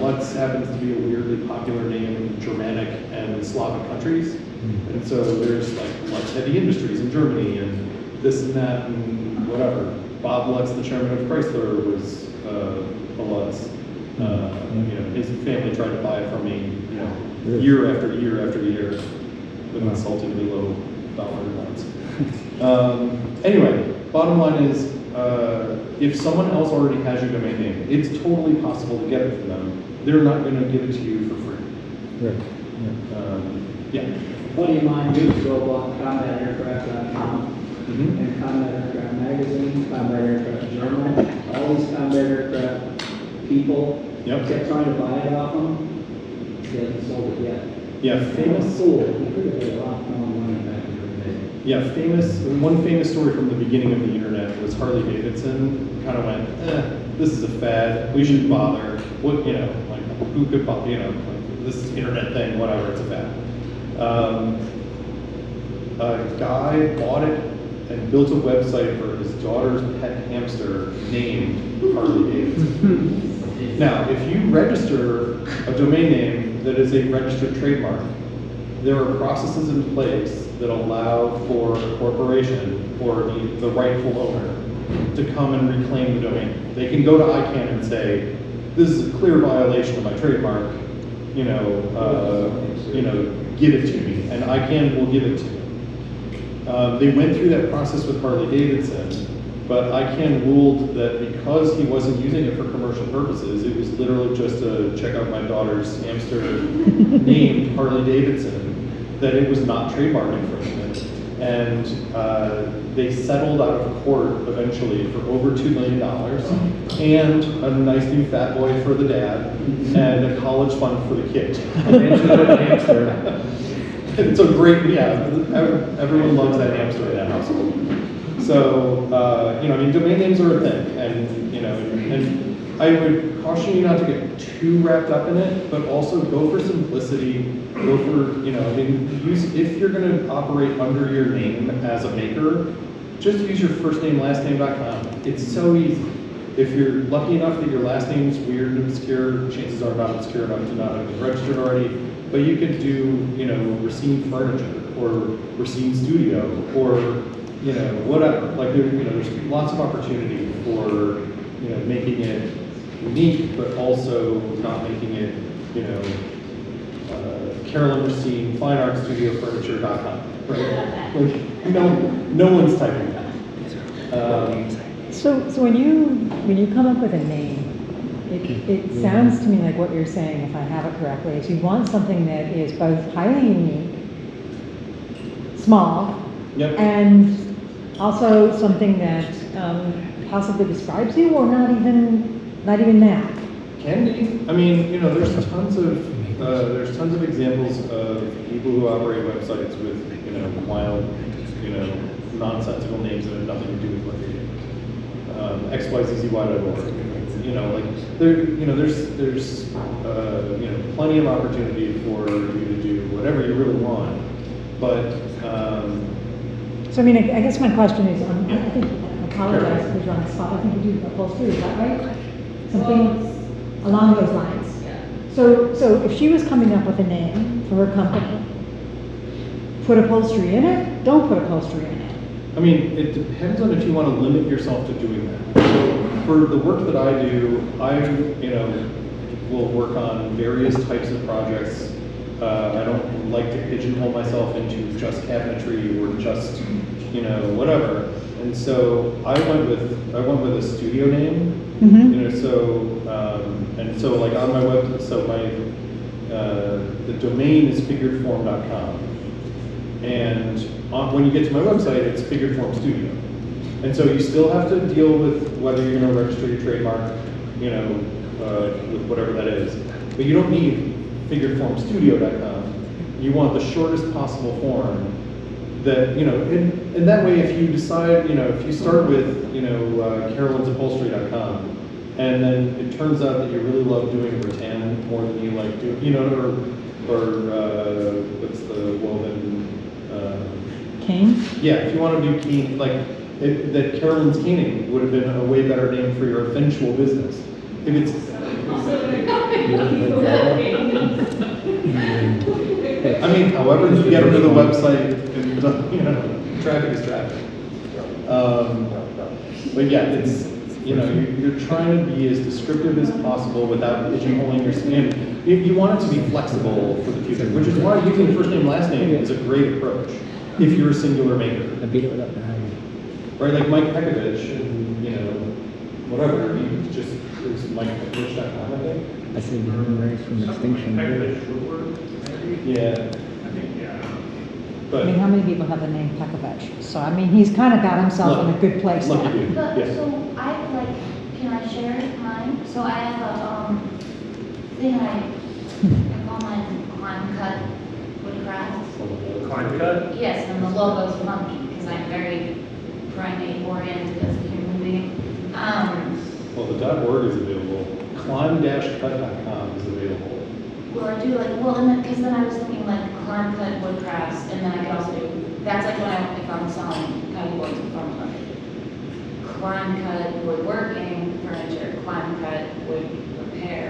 Lutz happens to be a weirdly popular name in Germanic and Slavic countries. And so there's Lutz Heavy Industries in Germany and this and that and whatever. Bob Lutz, the chairman of Chrysler, was a Lutz. His family tried to buy it from me, year after year after year with insultingly low dollar amounts. Anyway, bottom line is, if someone else already has your domain name, it's totally possible to get it from them. They're not going to give it to you for free. Right. Yeah. A buddy of mine years ago bought CombatAircraft.com and Combat Aircraft Magazine, Combat Aircraft Journal, all these combat aircraft people kept trying to buy it off him. He hasn't sold it yet. Yeah, famous. Cool. He could have made a lot more money back in the day. Yeah, one famous story from the beginning of the internet was Harley Davidson kind of went, this is a fad, we shouldn't bother. What, who could buy, this is internet thing, whatever, it's a fad. A guy bought it and built a website for his daughter's pet hamster named Harley Davidson. Now, if you register a domain name that is a registered trademark, there are processes in place that allow for a corporation or the rightful owner to come and reclaim the domain. They can go to ICANN and say, this is a clear violation of my trademark, give it to me, and ICANN will give it to you. They went through that process with Harley Davidson, but ICANN ruled that because he wasn't using it for commercial purposes, it was literally just to check out my daughter's hamster named Harley Davidson, that it was not trademark infringement. And they settled out of court eventually for over $2 million and a nice new fat boy for the dad and a college fund for the kid. It's a great, everyone loves that hamster in that household. So, domain names are a thing, and I would caution you not to get too wrapped up in it, but also go for simplicity, go for, if you're going to operate under your name as a maker, just use your first name, last name.com. It's so easy. If you're lucky enough that your last name is weird and obscure, chances are not obscure enough to not have been registered already. But you could do, Racine Furniture or Racine Studio or, whatever. There's lots of opportunity for, making it unique, but also not making it, Carolyn Racine Fine Art Studio Furniture.com. Right? No one's typing that. So when you come up with a name, it sounds to me like what you're saying, if I have it correctly, is you want something that is both highly unique, small, and also something that possibly describes you, or not even that. Can be. There's tons of examples of people who operate websites with wild, nonsensical names that have nothing to do with what they do. XYZZY.org. There's plenty of opportunity for you to do whatever you really want, but. So I guess my question is, I apologize because you're on the spot. I think you do upholstery, is that right? Something along those lines. So if she was coming up with a name for her company, Put upholstery in it, don't put upholstery in it. I mean, it depends on if you want to limit yourself to doing that. So for the work that I do, will work on various types of projects. I don't like to pigeonhole myself into just cabinetry or just, whatever. And so I went with a studio name, so like on my web, so the domain is figuredform.com. And when you get to my website, it's Figured Form Studio. And so you still have to deal with whether you're going to register your trademark, with whatever that is. But you don't need figuredformstudio.com. You want the shortest possible form that, and that way if you decide, if you start with, carolinsupholstery.com, and then it turns out that you really love doing rattan more than you like doing, or what's the woven, Cane? yeah, if you want to do cane, that Carolyn's Caning would have been a way better name for your eventual business. If it's, I mean, however you get them to the website, and, traffic is traffic. But yeah, it's, you're trying to be as descriptive as possible without pigeonholing your skin. You want it to be flexible for the future, which is why using first name, last name is a great approach if you're a singular maker. I beat it without the high. Right, like Mike Pekovich, and, whatever, he just is MikePekovich.com, I think. I said the human race from extinction. Yeah, I think, yeah. but. I mean, how many people have the name Pekovich? So, I mean, he's kind of got himself in a good place Lucky now. dude, But, yeah. so I can I share mine? So I have a, thing I call mine Climb Cut Woodcraft. Climb cut? Yes, and the logo's funky, because I'm very primate oriented as a human being. Well, the .org is available. Climb-cut.com is available. Or do and then, because then I was thinking Climb Cut Woodcrafts, and then I could also do, that's if I'm selling cutting boards and farm equipment. Climb Cut Woodworking, furniture, Climb Cut Wood Repair,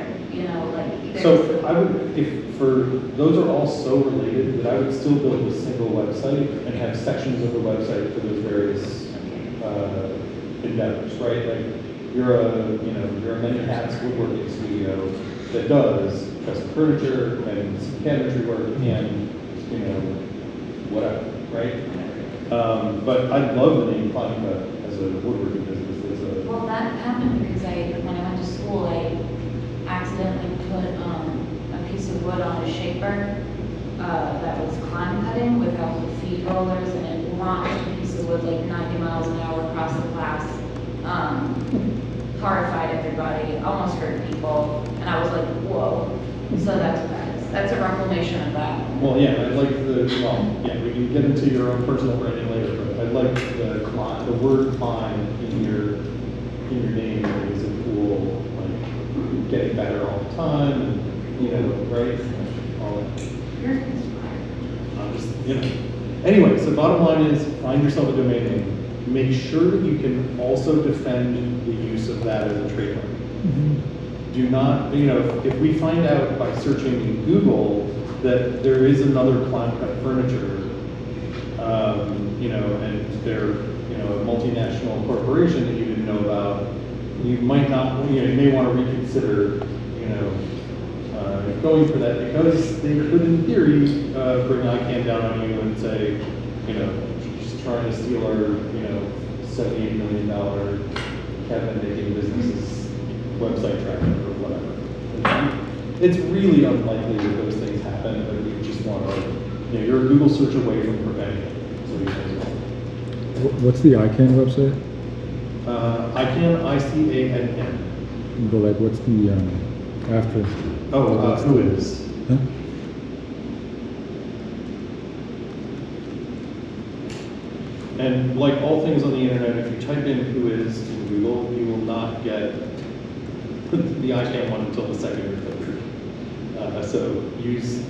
So I would, those are all so related that I would still build a single website and have sections of the website for those various endeavors, right? Like you're a many hats woodworking studio that does custom furniture and some cabinetry work and whatever, right? But I love the name Climb Cut as a woodworking business. Well, that happened because when I went to school, I accidentally put a piece of wood on a shaper that was climb cutting without the feed rollers, and it launched a piece of wood 90 miles an hour across the class. Horrified everybody, almost hurt people, and I was like, whoa. So that's what that is. That's a reclamation of that. Well, yeah, I'd like we can get into your own personal branding later, but I'd like the word climb in your name is a cool, getting better all the time, and, right? All that. You're inspired. Anyway, so bottom line is, find yourself a domain name. Make sure that you can also defend the use of that as a trademark. Mm-hmm. Do not, if we find out by searching in Google that there is another Climb Cut Furniture, and they're, a multinational corporation that you didn't know about, you might not, you may want to reconsider, going for that, because they could, in theory, bring ICANN down on you and say, just trying to steal our, $78 million cabinet making business's website traffic or whatever. It's really unlikely that those things happen, but we just want to, you're a Google search away from preventing it. So you guys know. What's the ICANN website? ICANN, ICANN. But what's the after? Who is? Huh? And like all things on the internet, if you type in who is in Google, you will not get the ICANN one until the second or third. So use,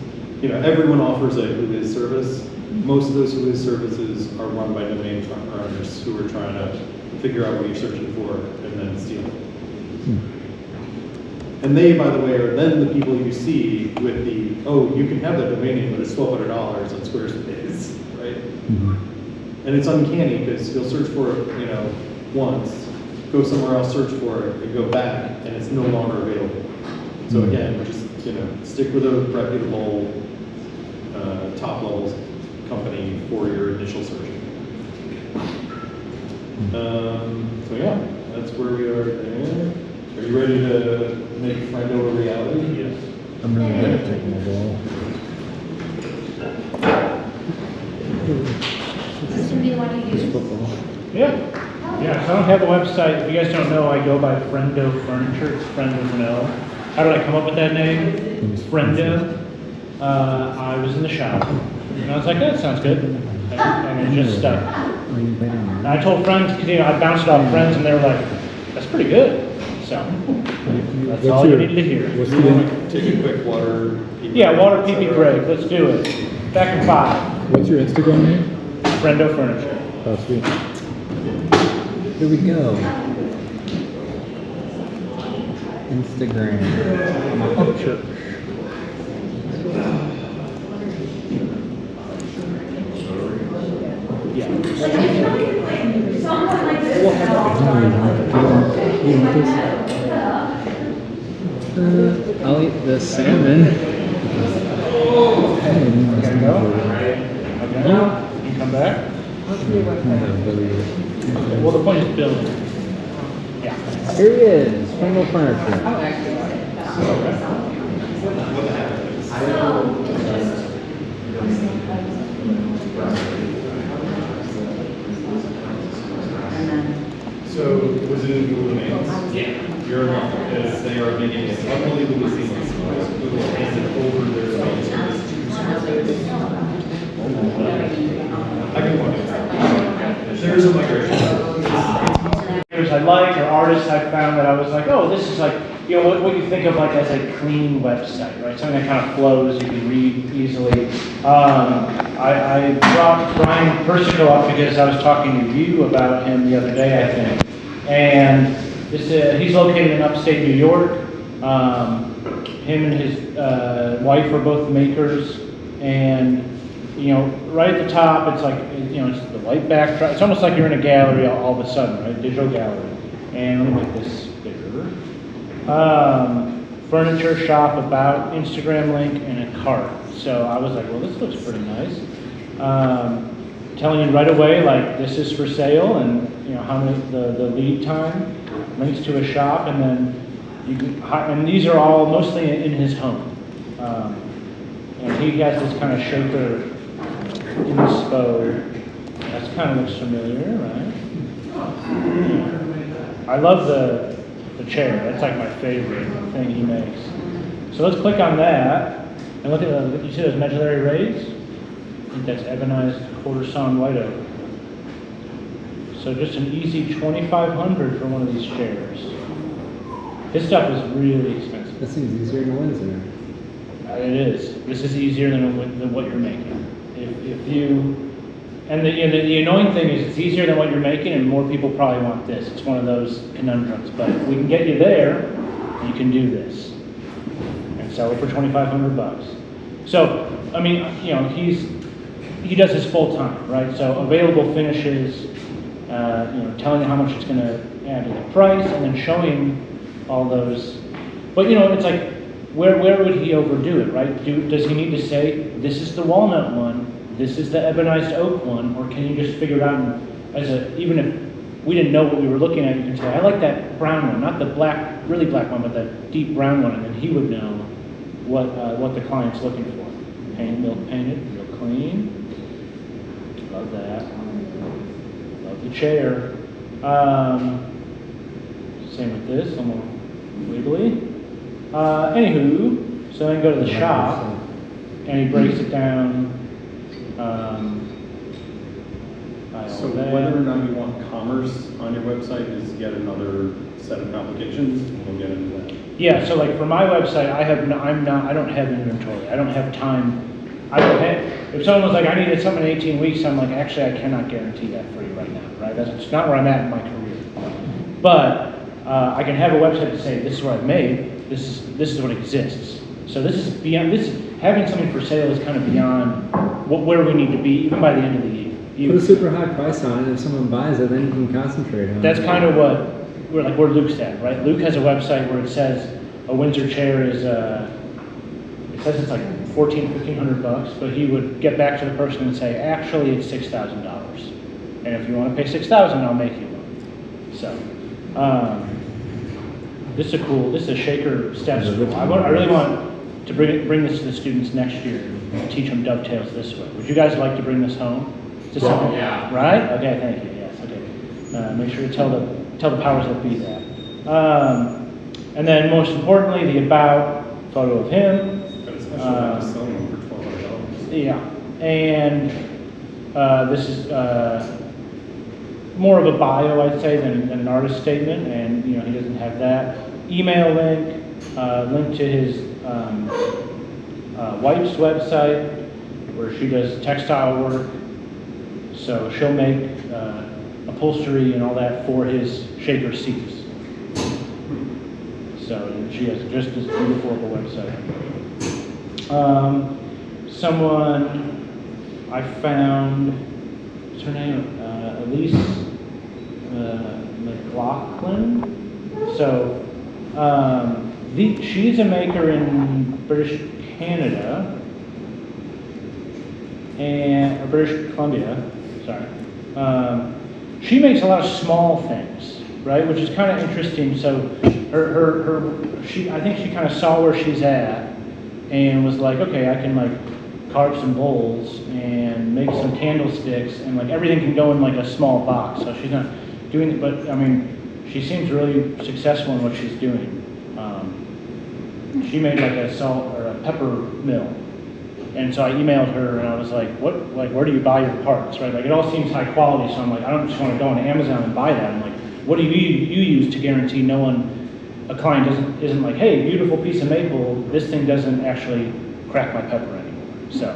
everyone offers a who is service. Most of those who is services are run by domain owners who are trying to figure out what you're searching for and then steal it. And they, by the way, are then the people you see with the, oh, you can have that domain name, but it's $1,200 on Squarespace, right? And it's uncanny because you'll search for it, you know, once, go somewhere else, search for it, and go back, and it's no longer available. So again, just, you know, stick with a reputable top level company for your initial searching. So yeah, that's where we are there. Are you ready to make Friendo a reality? Yes. I'm really good at taking the ball. Is this gonna be the one you use? Football. Yeah. Yeah, so I don't have a website. If you guys don't know, I go by Friendo Furniture. It's Friend with an O. How did I come up with that name? Friendo. I was in the shower. And I was like, that sounds good. And it just stuck. And I told friends, because, you know, I bounced it off friends, and they were like, that's pretty good. So, that's all you needed to hear. What's We the, want to take a quick water. Yeah, water pee break. Let's do it. Back in 5. what's your Instagram name? Friendo Furniture. Oh, sweet. Here we go. Instagram. Oh, sure. Yeah. Someone like this. You want this? I'll eat the salmon. There you go. Okay. You come back. Well, the point is building. Yeah. Here he is, Friendo Furniture. So, was it in Google Domains? Yeah. You're not, because they are making it unbelievably seamless. Google handed over their domain service to Squarespace. I can walk it. There's a migration. I like, or artists I found that I was like, oh, this is like, you know, what you think of like as a clean website, right? Something that kind of flows, you can read easily. I brought Brian Persico up because I was talking to you about him the other day, I think. And this, he's located in upstate New York. Him and his wife are both makers. And, you know, right at the top, it's like, you know, it's the white backdrop. It's almost like you're in a gallery all of a sudden, right? Digital gallery. And let me make this bigger. Furniture shop, about, Instagram link, and a cart. So I was like, well, this looks pretty nice. Telling you right away, like, this is for sale, and, you know, how many, the lead time, links to a shop, and then you can, and these are all mostly in his home. And he has this kind of shaker inspo. That kind of looks familiar, right? I love the chair. That's like my favorite thing he makes. So let's click on that. And look at you see those medullary rays? I think that's ebonized quarter sawn white oak. So just an easy $2,500 for one of these chairs. This stuff is really expensive. That seems easier than Windsor. It is. This is easier than what you're making. If you, and the annoying thing is it's easier than what you're making, and more people probably want this. It's one of those conundrums. But if we can get you there, you can do this and sell it for $2,500. So, I mean, you know, he does this full time, right? So available finishes, you know, telling you how much it's going to add to the price, and then showing all those. But you know, it's like, where would he overdo it, right? Does he need to say, this is the walnut one, this is the ebonized oak one, or can you just figure it out even if we didn't know what we were looking at, you can say, I like that brown one, not the black, really black one, but the deep brown one, and then he would know what the client's looking for. Milk painted, real clean. Love that. Love the chair. Same with this, a little wiggly. Anywho, so then go to the shop, and he breaks it down. So whether or not you want commerce on your website is yet another set of complications. We'll get into that. Yeah, so like for my website, I don't have inventory. I don't have time. If someone was like, I needed something in 18 weeks, I'm like, actually, I cannot guarantee that for you right now, right? That's not where I'm at in my career. But I can have a website to say, this is what I've made, this is what exists. So this is beyond, having something for sale is kind of beyond where we need to be, even by the end of the year. Put a super high price on it. If someone buys it, then you can concentrate on it. That's kind of what where Luke's at, right? Luke has a website where it says a Windsor chair is it says it's like $1,400-1,500, but he would get back to the person and say, actually, it's $6,000, and if you want to pay $6,000, I'll make you one. So, this is a Shaker step school. I really want to bring this to the students next year and teach them dovetails this way. Would you guys like to bring this home? Yeah. Right? Okay, thank you. Yes. Okay. Make sure to tell the powers that be that. And then, most importantly, the about photo of him. Selling them for $1,200. Yeah, and this is more of a bio, I'd say, than an artist statement, and he doesn't have that. Email link, link to his wife's website, where she does textile work. So she'll make upholstery and all that for his Shaker seats. So she has just this beautiful of a website. Someone I found, what's her name? Elise McLaughlin. So she's a maker in British Canada or British Columbia. Sorry. She makes a lot of small things, right? Which is kind of interesting. So I think she kind of saw where she's at and was like, okay, I can like carve some bowls and make some candlesticks, and like everything can go in like a small box. So she's not doing it, but I mean, she seems really successful in what she's doing. She made like a salt or a pepper mill, and so I emailed her and I was like, where do you buy your parts, right? Like it all seems high quality, so I'm like, I don't just want to go on Amazon and buy that. I'm like, what do you use to guarantee a client isn't like, hey, beautiful piece of maple, this thing doesn't actually crack my pepper anymore. So,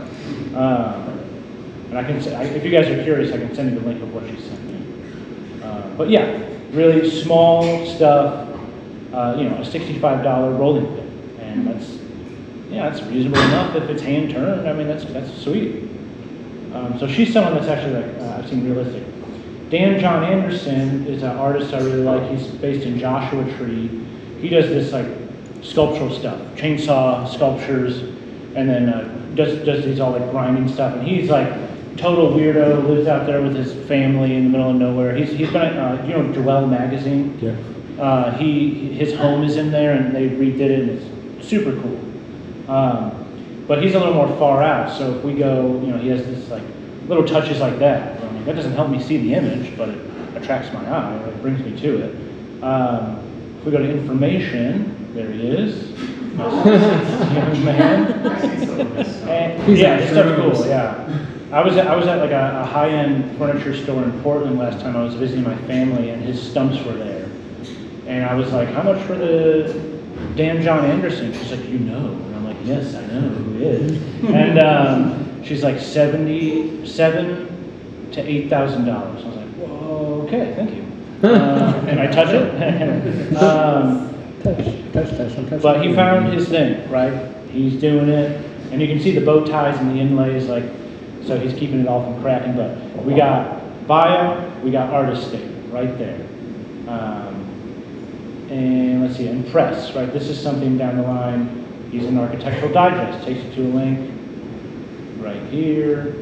and I can if you guys are curious, I can send you the link of what she sent me. But yeah, really small stuff, a $65 rolling pin, and that's reasonable enough if it's hand turned. I mean, that's sweet. So she's someone that's actually I've seen realistic. Dan John Anderson is an artist I really like. He's based in Joshua Tree. He does this like sculptural stuff, chainsaw sculptures, and then does these all like grinding stuff. And he's like total weirdo, lives out there with his family in the middle of nowhere. He's been at Joelle magazine. Yeah. His home is in there, and they redid it, and it's super cool. But he's a little more far out. So if we go, he has this like little touches like that. I mean, that doesn't help me see the image, but it attracts my eye. It brings me to it. If we go to information, there he is. Young man. And, yeah, his stuff's cool. Yeah, I was at like a high-end furniture store in Portland last time. I was visiting my family, and his stumps were there. And I was like, "How much for the Dan John Anderson?" She's like, "You know?" And I'm like, "Yes, I know who he is." And she's like, $7,700 to $8,000. I was like, "Whoa, okay, thank you." Can I touch it? Touch. But he found his thing, right? He's doing it, and you can see the bow ties and the inlays, like, so he's keeping it all from cracking. But we got bio, we got artist statement right there. And let's see, and press, right? This is something down the line. He's in Architectural Digest, takes you to a link right here.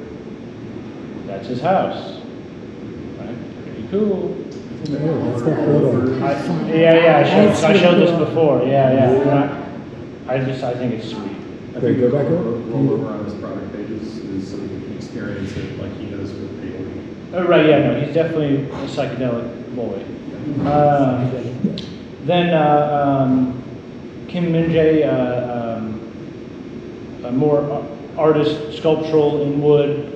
That's his house, right? Pretty cool. That's the photo. I showed this before. Yeah. I think it's sweet. I think go back roll over on his product pages is so that you can experience it like he does with paper. Oh, right, yeah, no, he's definitely a psychedelic boy. Then Kim Min-jae, more artist, sculptural in wood.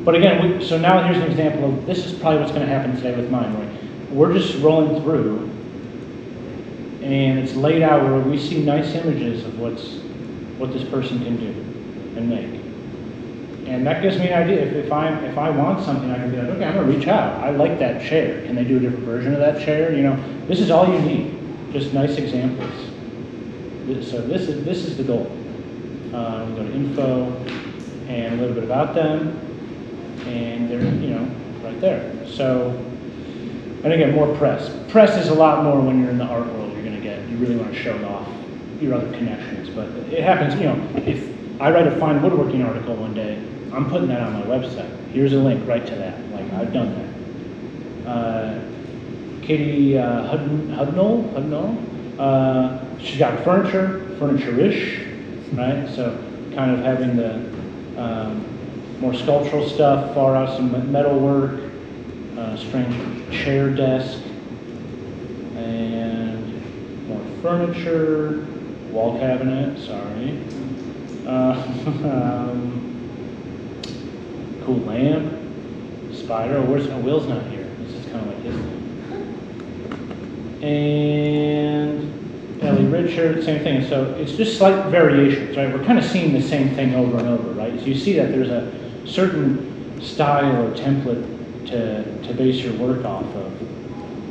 But again, so now here's an example of, this is probably what's going to happen today with mine, right? We're just rolling through, and it's late hour, we see nice images of what this person can do and make. And that gives me an idea. If I want something, I can be like, okay, I'm going to reach out. I like that chair. Can they do a different version of that chair? This is all you need. Just nice examples. So this is the goal. We go to info and a little bit about them, and they're, right there. So, and again, more press. Press is a lot more when you're in the art world. You really want to show off your other connections. But it happens, if I write a fine woodworking article one day, I'm putting that on my website. Here's a link right to that. Like, I've done that. Katie Hudnall, she's got furniture-ish, right? So kind of having the more sculptural stuff, far out some metal work, strange chair desk, and more furniture, wall cabinet, sorry. Cool lamp, spider. Will's not here. This is kind of like his thing. And Ellie Richard, same thing. So it's just slight variations, right? We're kind of seeing the same thing over and over, right? So you see that there's a certain style or template to base your work off of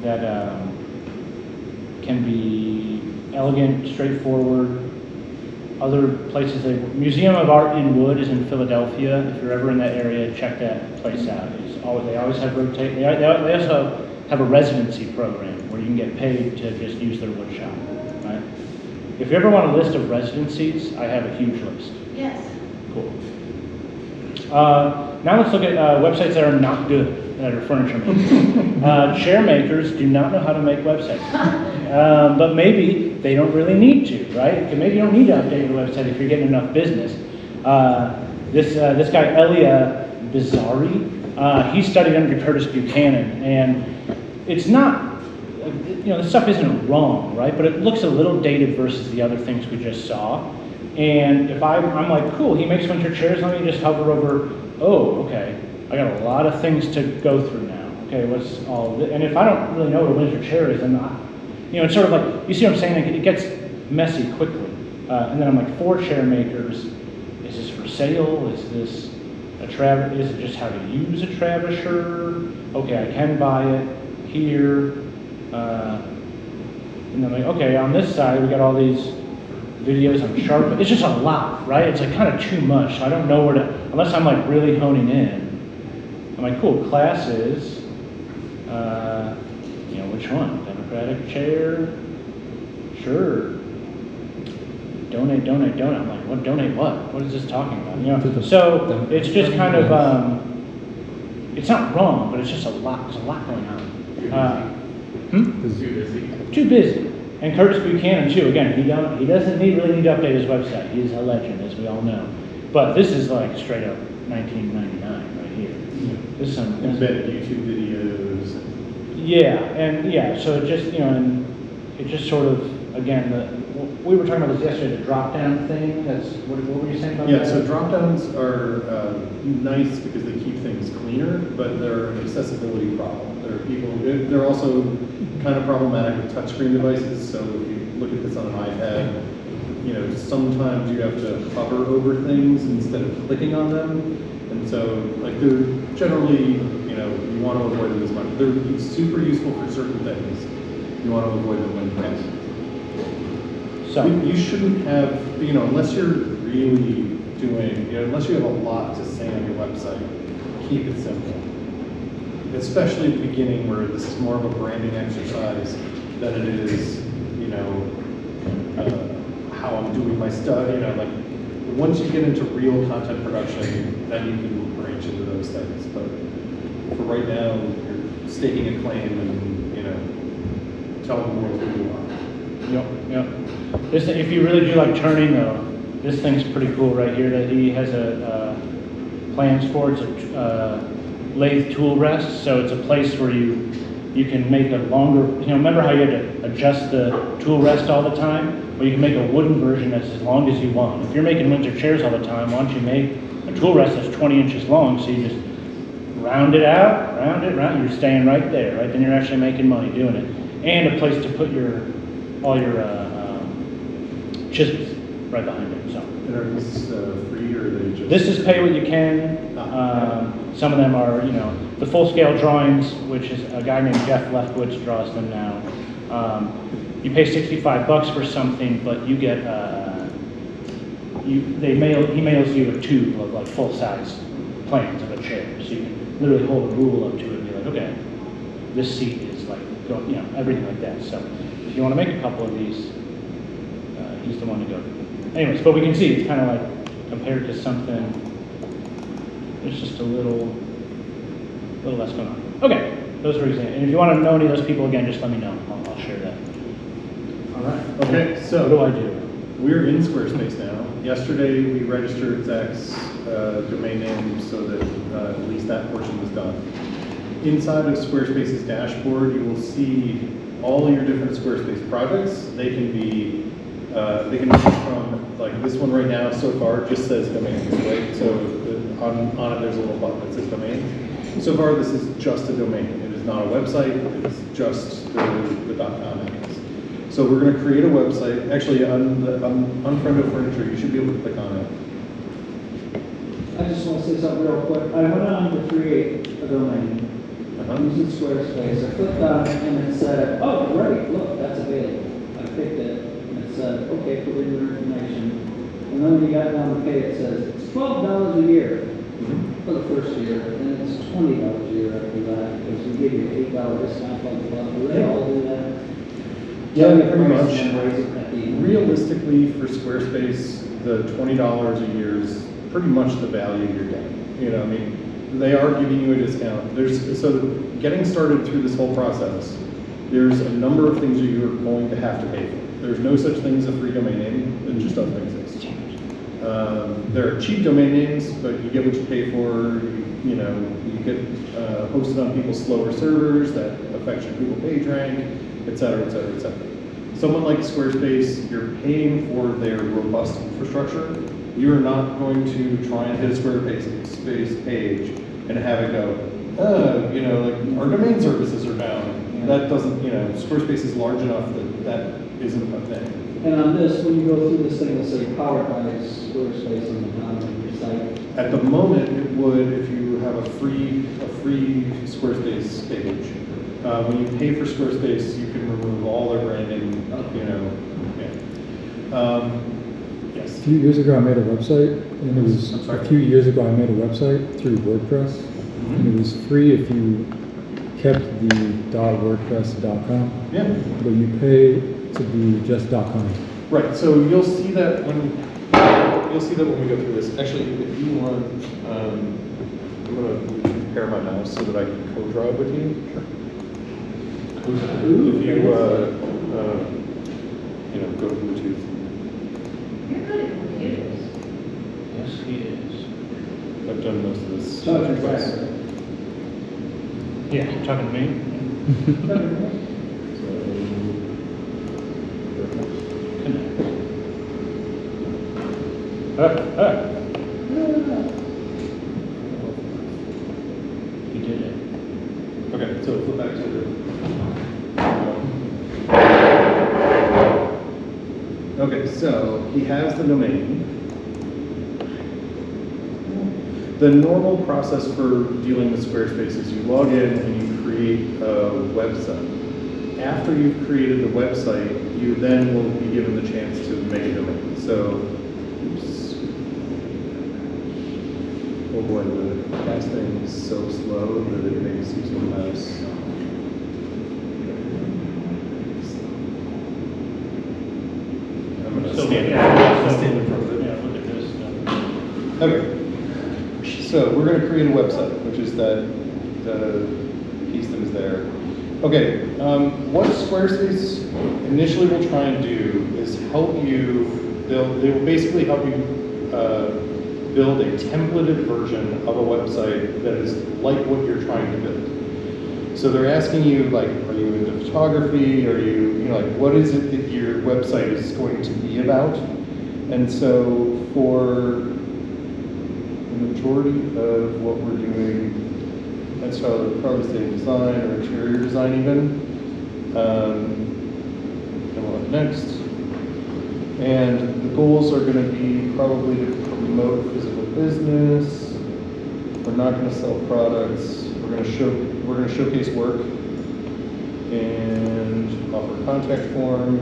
that can be elegant, straightforward. Other places, Museum of Art in Wood is in Philadelphia. If you're ever in that area, check that place out. They always have rotate. They also have a residency program where you can get paid to just use their wood shop. Right? If you ever want a list of residencies, I have a huge list. Yes. Cool. Now let's look at websites that are not good, that are furniture makers. Chair makers do not know how to make websites. But maybe they don't really need to, right? Maybe you don't need to update your website if you're getting enough business. This guy, Elia Bizzari, he studied under Curtis Buchanan, and it's not, this stuff isn't wrong, right? But it looks a little dated versus the other things we just saw. And if I'm like, cool, he makes winter chairs, let me just hover over, oh, okay, I got a lot of things to go through now. Okay, what's all this? And if I don't really know what a winter chair is, then it's sort of like, you see what I'm saying? Like, it gets messy quickly. And then I'm like, for chair makers, is this for sale? Is this is it just how to use a Travisher? Okay, I can buy it here. And then like, okay, on this side, we got all these videos on sharp. It's just a lot, right? It's like kind of too much. So I don't know where to, unless I'm like really honing in. I'm like, cool, classes, which one? Democratic chair? Sure. Donate. I'm like, what? Donate what? What is this talking about? So it's just kind of, it's not wrong, but it's just a lot. There's a lot going on. Too busy. And Curtis Buchanan too. Again, he doesn't really need to update his website. He's a legend, as we all know. But this is like straight up 1999 right here. This is some embedded YouTube videos. So it just and it just sort of again we were talking about this yesterday. The drop down thing. That's what were you saying about that? Yeah. So drop downs are nice because they keep things cleaner, but they're an accessibility problem. They're also kind of problematic with touchscreen devices. So if you look at this on an iPad, sometimes you have to hover over things instead of clicking on them. And so, like, they're generally, you want to avoid them as much. They're super useful for certain things. You want to avoid them when you can. So you shouldn't have, unless you're really doing, unless you have a lot to say on your website, keep it simple. Especially at the beginning where this is more of a branding exercise than it is, how I'm doing my stuff, like once you get into real content production, then you can branch into those things. But for right now, you're staking a claim and, telling the world who you are. Yep. If you really do like turning, though, this thing's pretty cool right here that he has plans for. It's a lathe tool rest, so it's a place where you can make a longer, remember how you had to adjust the tool rest all the time? Well, you can make a wooden version that's as long as you want. If you're making winter chairs all the time, why don't you make a tool rest that's 20 inches long, so you just round it out, you're staying right there, right? Then you're actually making money doing it. And a place to put all your chisels right behind it. So. And are these free or are they just? This is pay what you can. Some of them are, the full-scale drawings, which is a guy named Jeff Lefkowitz draws them now. you pay $65 for something, but you get, he mails you a tube of like full-size plans of a chair. So you can literally hold a rule up to it and be like, okay, this seat is like, everything like that. So if you want to make a couple of these, he's the one to go to. Anyways, but we can see it's kind of like compared to something, there's just a little less going on. Okay, those are examples. And if you want to know any of those people again, just let me know. I'll share that. All right. Okay, so What do I do? we're in Squarespace now. Yesterday, we registered Zach's domain name so that at least that portion was done. Inside of Squarespace's dashboard, you will see all your different Squarespace projects. They can be from, like this one right now, so far, just says domains, right? So on it, there's a little button that says domains. So far, this is just a domain. It is not a website, it's just the .com address. So we're gonna create a website. Actually, on Unfriended Furniture, you should be able to click on it. I just want to say something real quick. I went on to create a domain. I'm using Squarespace. I clicked on it and it said, oh, great, look, that's available. I picked it and it said, okay, put in your information. And then when you got down to pay, it says it's $12 a year for the first year, and it's $20 a year after that, because we give you an $8 discount, blah, blah, blah. Do they all do that? Yeah, pretty much. And raise it at the end. Realistically, for Squarespace, the $20 a year is pretty much the value you're getting. I mean, they are giving you a discount. So getting started through this whole process, there's a number of things that you're going to have to pay for. There's no such thing as a free domain name. It just doesn't exist. There are cheap domain names, but you get what you pay for. You get hosted on people's slower servers that affects your Google page rank, et cetera, et cetera, et cetera. Someone like Squarespace, you're paying for their robust infrastructure. You're not going to try and hit a Squarespace page and have it go, like our domain services are down. That doesn't, Squarespace is large enough that isn't a thing. And on this, when you go through this thing, it'll say powered by Squarespace on the bottom of your site. At the moment, it would if you have a free Squarespace page. When you pay for Squarespace, you can remove all their branding. Yes. A few years ago, I made a website, and it was a few years ago I made a website through WordPress, and it was free if you kept the .wordpress.com. Yeah. But you pay to be just .com. Right. So you'll see that when we go through this. Actually, if you want, I'm going to prepare my mouse so that I can co-drive with you. If you go to Bluetooth. You're good at computers. Yes, he is. I've done most of this twice. Yeah, you're talking to me? You did it. Okay, so flip back to the. Okay, so he has the domain. The normal process for dealing with Squarespace is you log in and you create a website. After you've created the website, you then will be given the chance to make a domain. So, oops. Oh boy, the casting is so slow that it makes using the mouse. I'm going to stand in front of it. Yeah, look at this stuff. Okay. So we're going to create a website, which is that piece that is there. Okay, what Squarespace initially will try and do is help you build, they will basically help you build a templated version of a website that is like what you're trying to build. So they're asking you, like, are you into photography? Are you like, what is it that your website is going to be about? And so for majority of what we're doing, that's probably say design or interior design even. And we'll have next. And the goals are going to be probably to promote physical business. We're not going to sell products. We're going to showcase work. and offer contact form,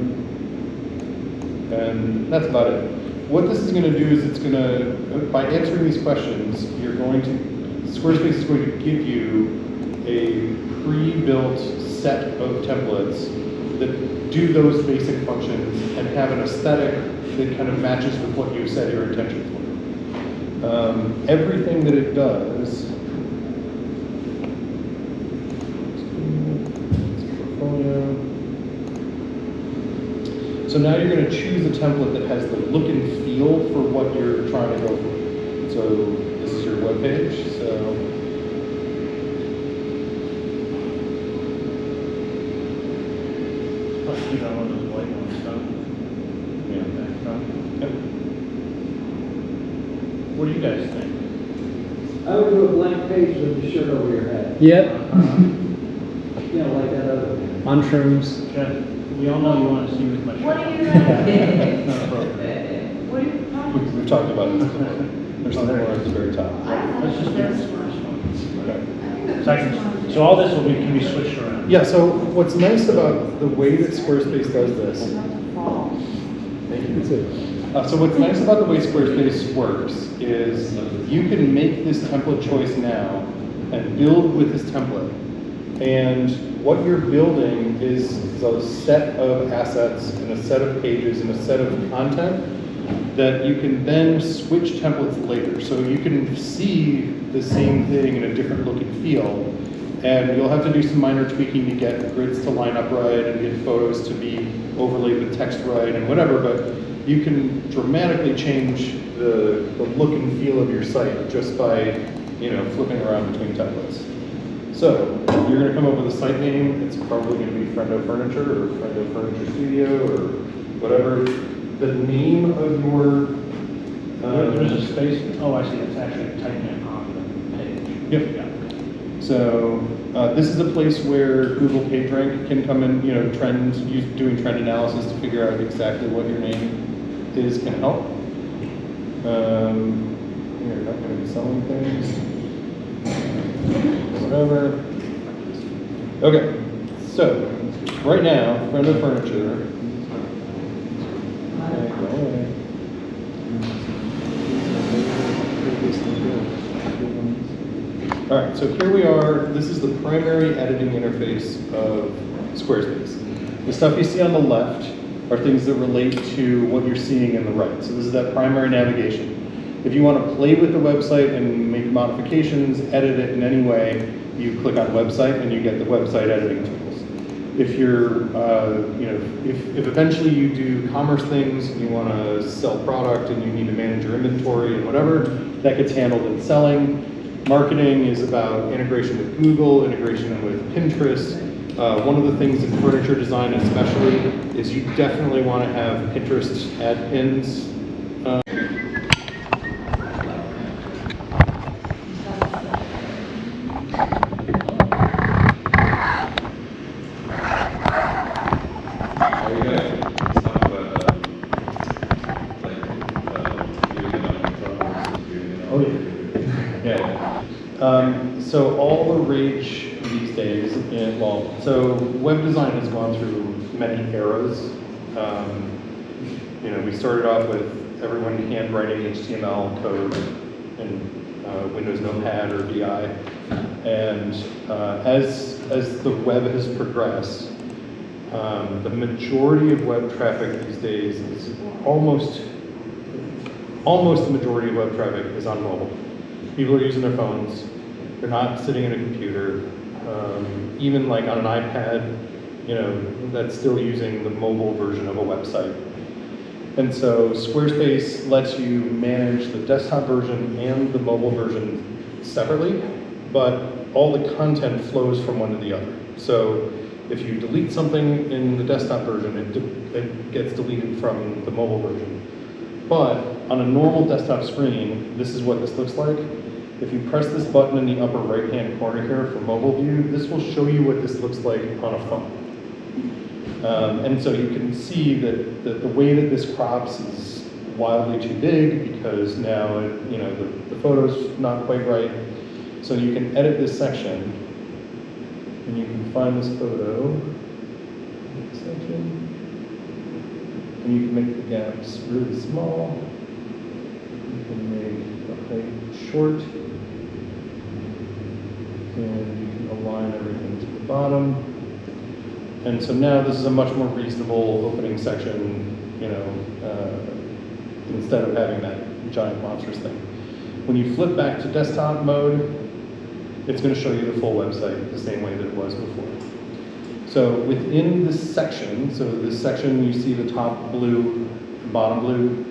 and that's about it. What this is going to do is it's going to, by answering these questions, Squarespace is going to give you a pre-built set of templates that do those basic functions and have an aesthetic that kind of matches with what you set your intention for. Everything that it does, portfolio. So now you're going to choose a template that has the look and feel for what you're trying to go for. So this is your web page. So You know, one of those white ones, stuff. yeah. Yep. What do you guys think? I would do a blank page with the shirt over your head. Yep. You know, like that other one. On shrooms. Jeff, we all know you want to see with my shirt. What are you, Not appropriate. what are you, We've talked about this before. There's something more at the very top. Let's just get this first one. Okay. Second, so all this can be switched around. Yeah, so what's nice about the way that Squarespace does this, That's it. so what's nice about the way Squarespace works is you can make this template choice now and build with this template. And what you're building is a set of assets and a set of pages and a set of content that you can then switch templates later. So you can see the same thing in a different look and feel. And you'll have to do some minor tweaking to get grids to line up right and get photos to be overlaid with text right and whatever, but you can dramatically change the look and feel of your site just by, flipping around between templates. So you're going to come up with a site name. It's probably going to be Friendo Furniture or Friendo Furniture Studio or whatever. The name of your There's a space. Oh, I see. It's actually typing it on the page. Yep. Yeah. So this is a place where Google PageRank can come in, doing trend analysis to figure out exactly what your name is can help. You're not going to be selling things. Whatever. Okay, so right now, Friendo Furniture. All right, so here we are. This is the primary editing interface of Squarespace. The stuff you see on the left are things that relate to what you're seeing in the right. So this is that primary navigation. If you want to play with the website and make modifications, edit it in any way, you click on website and you get the website editing tools. If you're, if eventually you do commerce things and you want to sell product and you need to manage your inventory and whatever, that gets handled in selling. Marketing is about integration with Google, integration with Pinterest. One of the things in furniture design especially is you definitely want to have Pinterest ad pins. So all the rage these days, so web design has gone through many eras. We started off with everyone handwriting HTML code in Windows Notepad or VI, and as the web has progressed, the majority of web traffic these days is almost the majority of web traffic is on mobile. People are using their phones. They're not sitting in a computer. Even like on an iPad, that's still using the mobile version of a website. And so Squarespace lets you manage the desktop version and the mobile version separately, but all the content flows from one to the other. So if you delete something in the desktop version, it gets deleted from the mobile version. But on a normal desktop screen, this is what this looks like. If you press this button in the upper right-hand corner here for mobile view, this will show you what this looks like on a phone. And so you can see that the way that this crops is wildly too big because now the photo's not quite right. So you can edit this section And you can find this photo section, and you can make the gaps really small. You can make the height short, and you can align everything to the bottom. And so now this is a much more reasonable opening section, instead of having that giant monstrous thing. When you flip back to desktop mode, it's going to show you the full website the same way that it was before. So within this section, you see the top blue, bottom blue,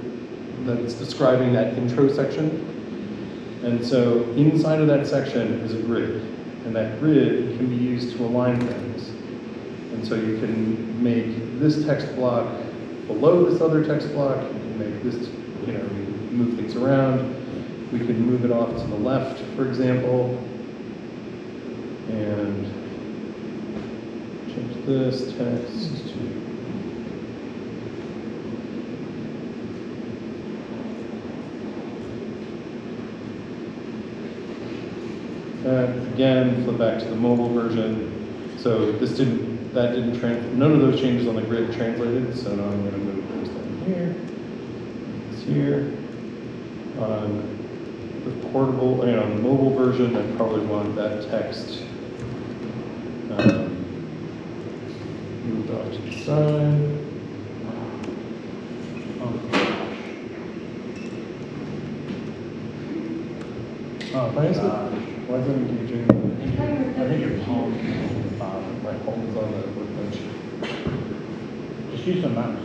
that's describing that intro section. And so inside of that section is a grid, and that grid can be used to align things. And so you can make this text block below this other text block, you can make this, move things around. We can move it off to the left, for example, and change this text to again, flip back to the mobile version. So none of those changes on the grid translated, so now I'm going to move this down here, this here. On the portable, on the mobile version, I probably want that text moved off to the side. Oh gosh. Why is it engaging? I think your palm is on the bottom. My palm is on the workbench. Just use the mouse.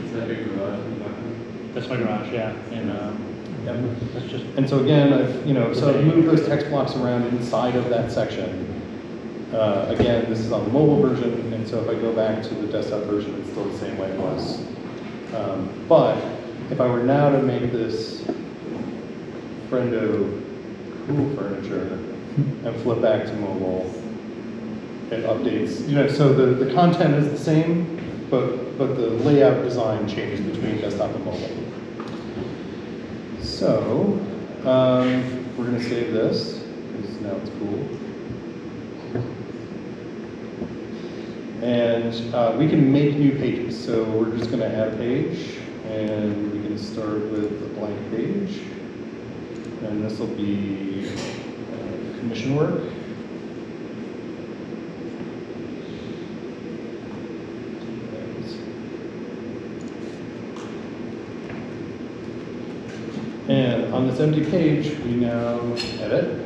Is that your garage? That's my garage, yeah. And that's just. And so again, I've moved those text blocks around inside of that section. Again, this is on the mobile version, and so if I go back to the desktop version, it's still the same way it was. But if I were now to make this Friendo cool furniture and flip back to mobile, it updates. So the content is the same, but the layout design changes between desktop and mobile. So we're going to save this because now it's cool. And we can make new pages. So we're just going to add a page, and we can start with a blank page. And this will be commission work. And on this empty page, we now edit.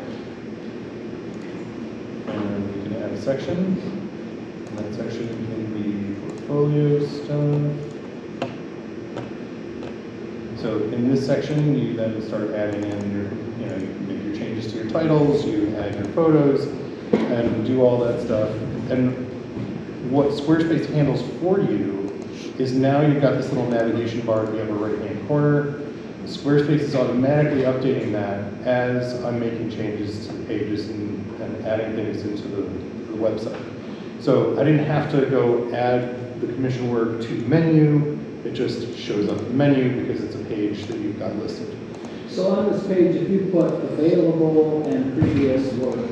And we can add a section. And that section can be portfolio stuff. So in this section, you then start adding in you can make your changes to your titles, you add your photos, and do all that stuff. And what Squarespace handles for you is now you've got this little navigation bar at the upper right-hand corner. Squarespace is automatically updating that as I'm making changes to the pages and adding things into the website. So I didn't have to go add the commission work to the menu. It just shows up in the menu because it's a page that you've got listed. So on this page, if you put available and previous work,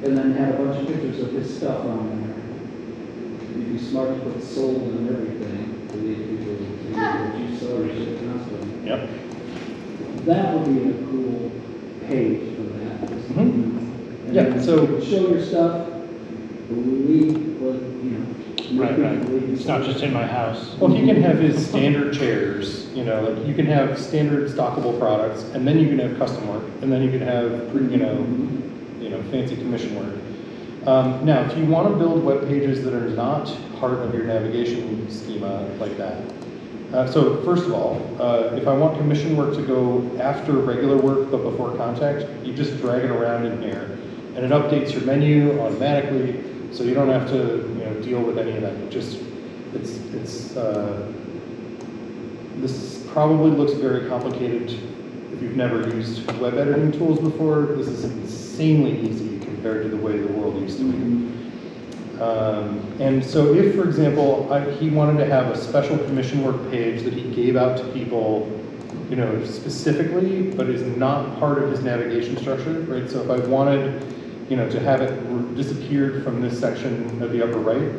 and then had a bunch of pictures of his stuff on there, you'd be smart to put sold and everything, for these people what you sell or shit constantly. Yep. That would be a cool page for that. Mm-hmm. And Yeah, then so you could show your stuff, believe what, Right. It's not just in my house. well, he can have his standard chairs, like you can have standard stockable products, and then you can have custom work, and then you can have, fancy commission work. Now, if you want to build web pages that are not part of your navigation schema like that, so first of all, if I want commission work to go after regular work but before contact, you just drag it around in here, and it updates your menu automatically, so you don't have to deal with any of that. This probably looks very complicated if you've never used web editing tools before. This is insanely easy compared to the way the world used to be. And so if, for example, he wanted to have a special commission work page that he gave out to people specifically, but is not part of his navigation structure, right? So if I wanted, to have it disappeared from this section of the upper right,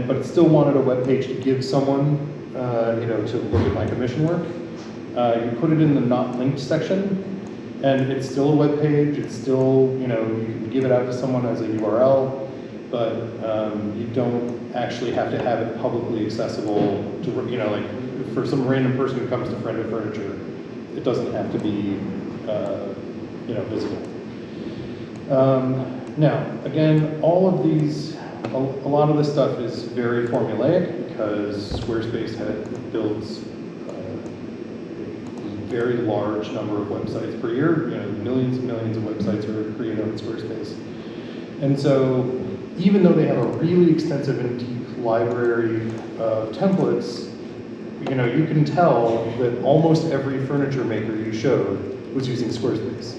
but still wanted a web page to give someone, to look at my commission work, you put it in the not linked section, and it's still a web page. It's still, you can give it out to someone as a URL, but you don't actually have to have it publicly accessible to, like for some random person who comes to Friend of Furniture, it doesn't have to be, visible. Now, again, all of these, a lot of this stuff is very formulaic because Squarespace builds a very large number of websites per year. Millions and millions of websites are created on Squarespace. And so, even though they have a really extensive and deep library of templates, you can tell that almost every furniture maker you showed was using Squarespace.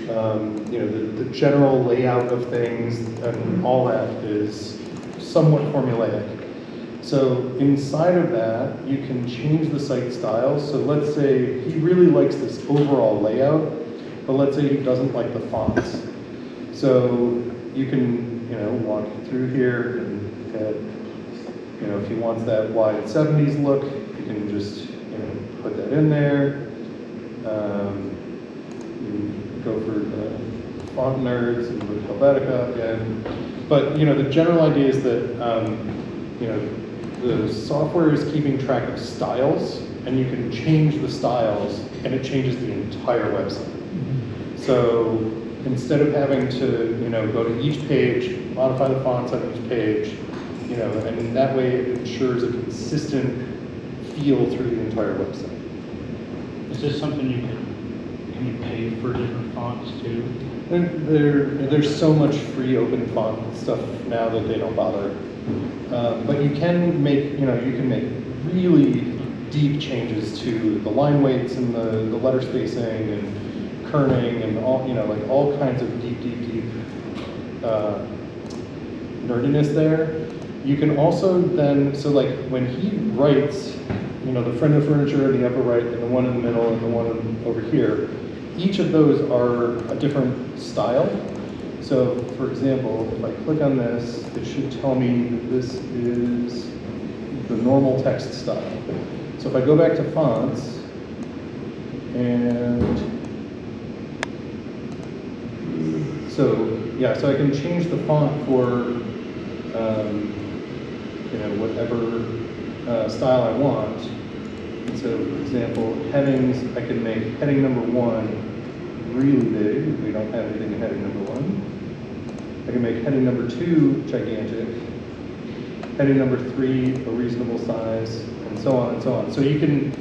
The general layout of things and all that is somewhat formulaic. So inside of that, you can change the site styles. So let's say he really likes this overall layout, but let's say he doesn't like the fonts. So you can, walk through here and get, if he wants that wide 70s look, you can just, put that in there. Go for the font nerds and put Helvetica again. But, the general idea is that, the software is keeping track of styles, and you can change the styles, and it changes the entire website. So instead of having to, go to each page, modify the fonts on each page, and in that way it ensures a consistent feel through the entire website. Is this something can you pay for different fonts too? And there's so much free open font stuff now that they don't bother. But you can make, really deep changes to the line weights and the letter spacing and kerning and all, all kinds of deep nerdiness there. You can also then, so like when he writes, the Friend of Furniture in the upper right and the one in the middle and the one over here, each of those are a different style. So for example, if I click on this, it should tell me that this is the normal text style. So if I go back to fonts and so I can change the font for whatever style I want. And so, for example, headings, I can make heading number 1 really big if we don't have anything in heading number 1. I can make heading number 2 gigantic, heading number 3 a reasonable size, and so on and so on. So you can,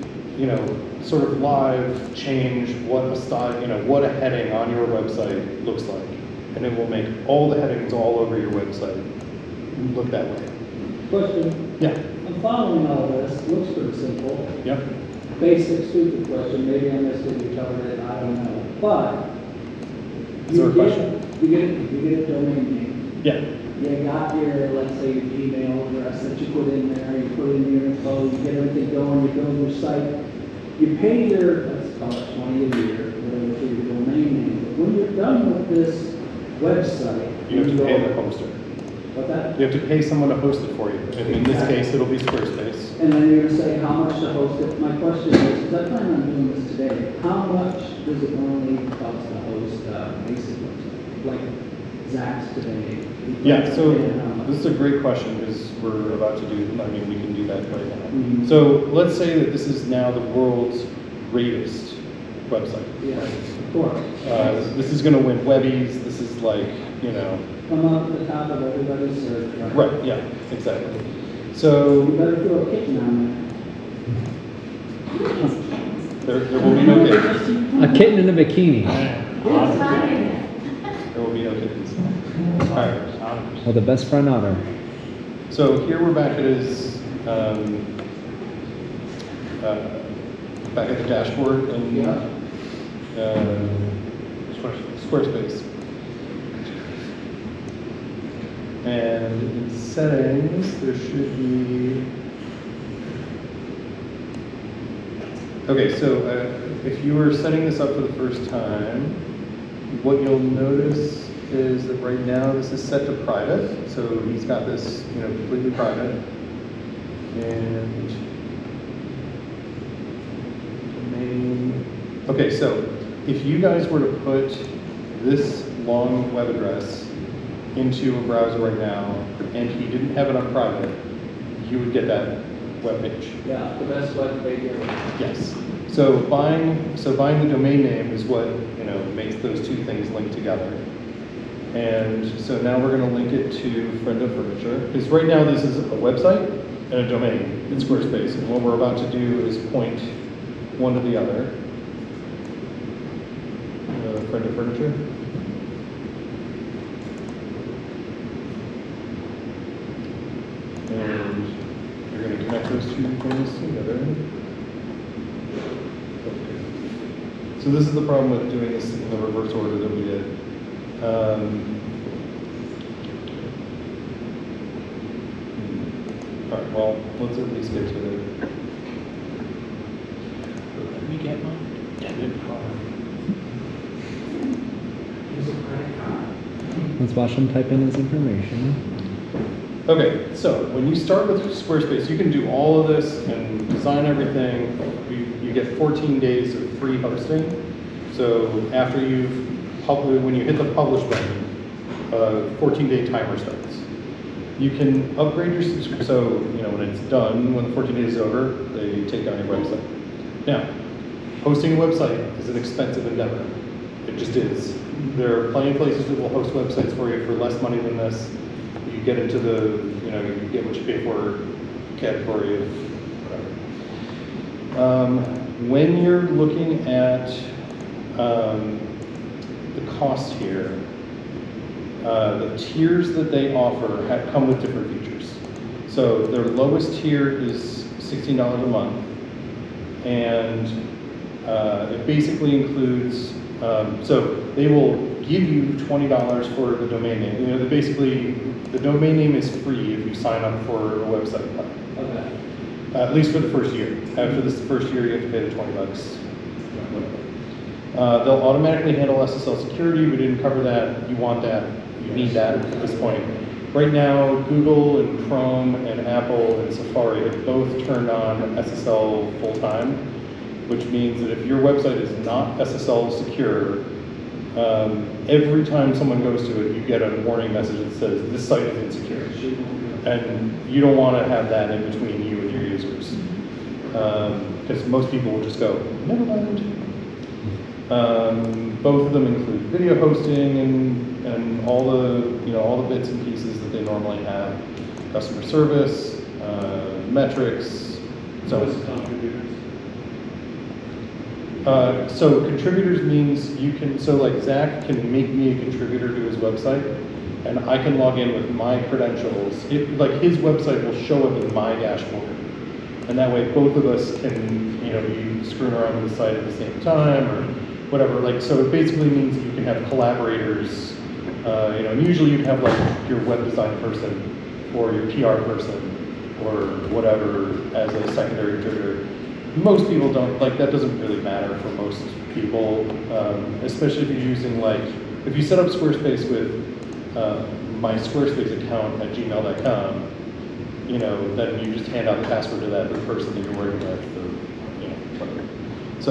sort of live change what a style, what a heading on your website looks like. And it will make all the headings all over your website look that way. Question. Yeah. I'm following all this. Looks pretty simple. Yep. Basic, stupid question. Maybe I missed it. You covered it. I don't know. But Is there a question? You get a domain name. Yeah. You got your, let's say, your email address that you put in there. You put in your info. You get everything going. You build your site. You pay your, let's call it $20 a year, whatever, for your domain name. But when you're done with this website, You have to pay the hoster. What's that? You have to pay someone to host it for you. And in this case, it'll be Squarespace. And then you're going to say how much to host it. My question is, because I plan on doing this today, how much does it normally cost to host a basic website? Like Zack's today? Yeah, so Yeah, how much? this is a great question because we're about to do, we can do that right now. Mhm. So let's say that this is now the world's greatest website. Yeah, of course. This is going to win Webbies. This is like, Come up at the top of everybody's search. right, yeah, exactly. So You better throw a kitchen on there will be no kittens. A kitten in a bikini. Who's hiding it? There will be no kittens. All right. Well, the best friend otter. So here we're back at his, back at the dashboard in Squarespace. And in settings, there should be, Okay, so if you were setting this up for the first time, what you'll notice is that right now this is set to private. So he's got this, completely private. And domain. Okay, so if you guys were to put this long web address into a browser right now, and he didn't have it on private, you would get that web page. Yeah, the best web page ever. Yes. So buying the domain name is what makes those two things link together. And so now we're going to link it to Friend of Furniture, because right now this is a website and a domain in Squarespace, and what we're about to do is point one to the other. Friend of Furniture. And you're going to connect those two things together. Okay. So this is the problem with doing this in the reverse order that we did. All right, well, let's at least get to it. Let me get my debit card. Let's watch him type in his information. Okay, so when you start with Squarespace, you can do all of this and design everything. You get 14 days of free hosting. So after when you hit the publish button, a 14-day timer starts. You can upgrade your subscription. So when it's done, when the 14 days is over, they take down your website. Now, hosting a website is an expensive endeavor. It just is. There are plenty of places that will host websites for you for less money than this. You get into you get what you pay for category of whatever. When you're looking at the cost here, the tiers that they offer come with different features. So their lowest tier is $16 a month, and it basically includes, so they will give you $20 for the domain name. Basically, the domain name is free if you sign up for a website plan. Okay. At least for the first year. After this first year, you have to pay the $20. They'll automatically handle SSL security. We didn't cover that. You want that. You need that at this point. Right now, Google and Chrome and Apple and Safari have both turned on SSL full-time, which means that if your website is not SSL secure, every time someone goes to it, you get a warning message that says this site is insecure. And you don't want to have that in between you and your users. Because most people will just go, never mind. Both of them include video hosting and all the bits and pieces that they normally have. Customer service, metrics. So contributors means you can, like Zach can make me a contributor to his website, and I can log in with my credentials. Like his website will show up in my dashboard, and that way both of us can, be screwing around with the site at the same time or whatever. So it basically means that you can have collaborators. And usually you'd have like your web design person or your PR person or whatever as a secondary contributor. Most people don't, that doesn't really matter for most people, especially if you're using if you set up Squarespace with my Squarespace account at gmail.com, then you just hand out the password to that person that you're working with, or, whatever. So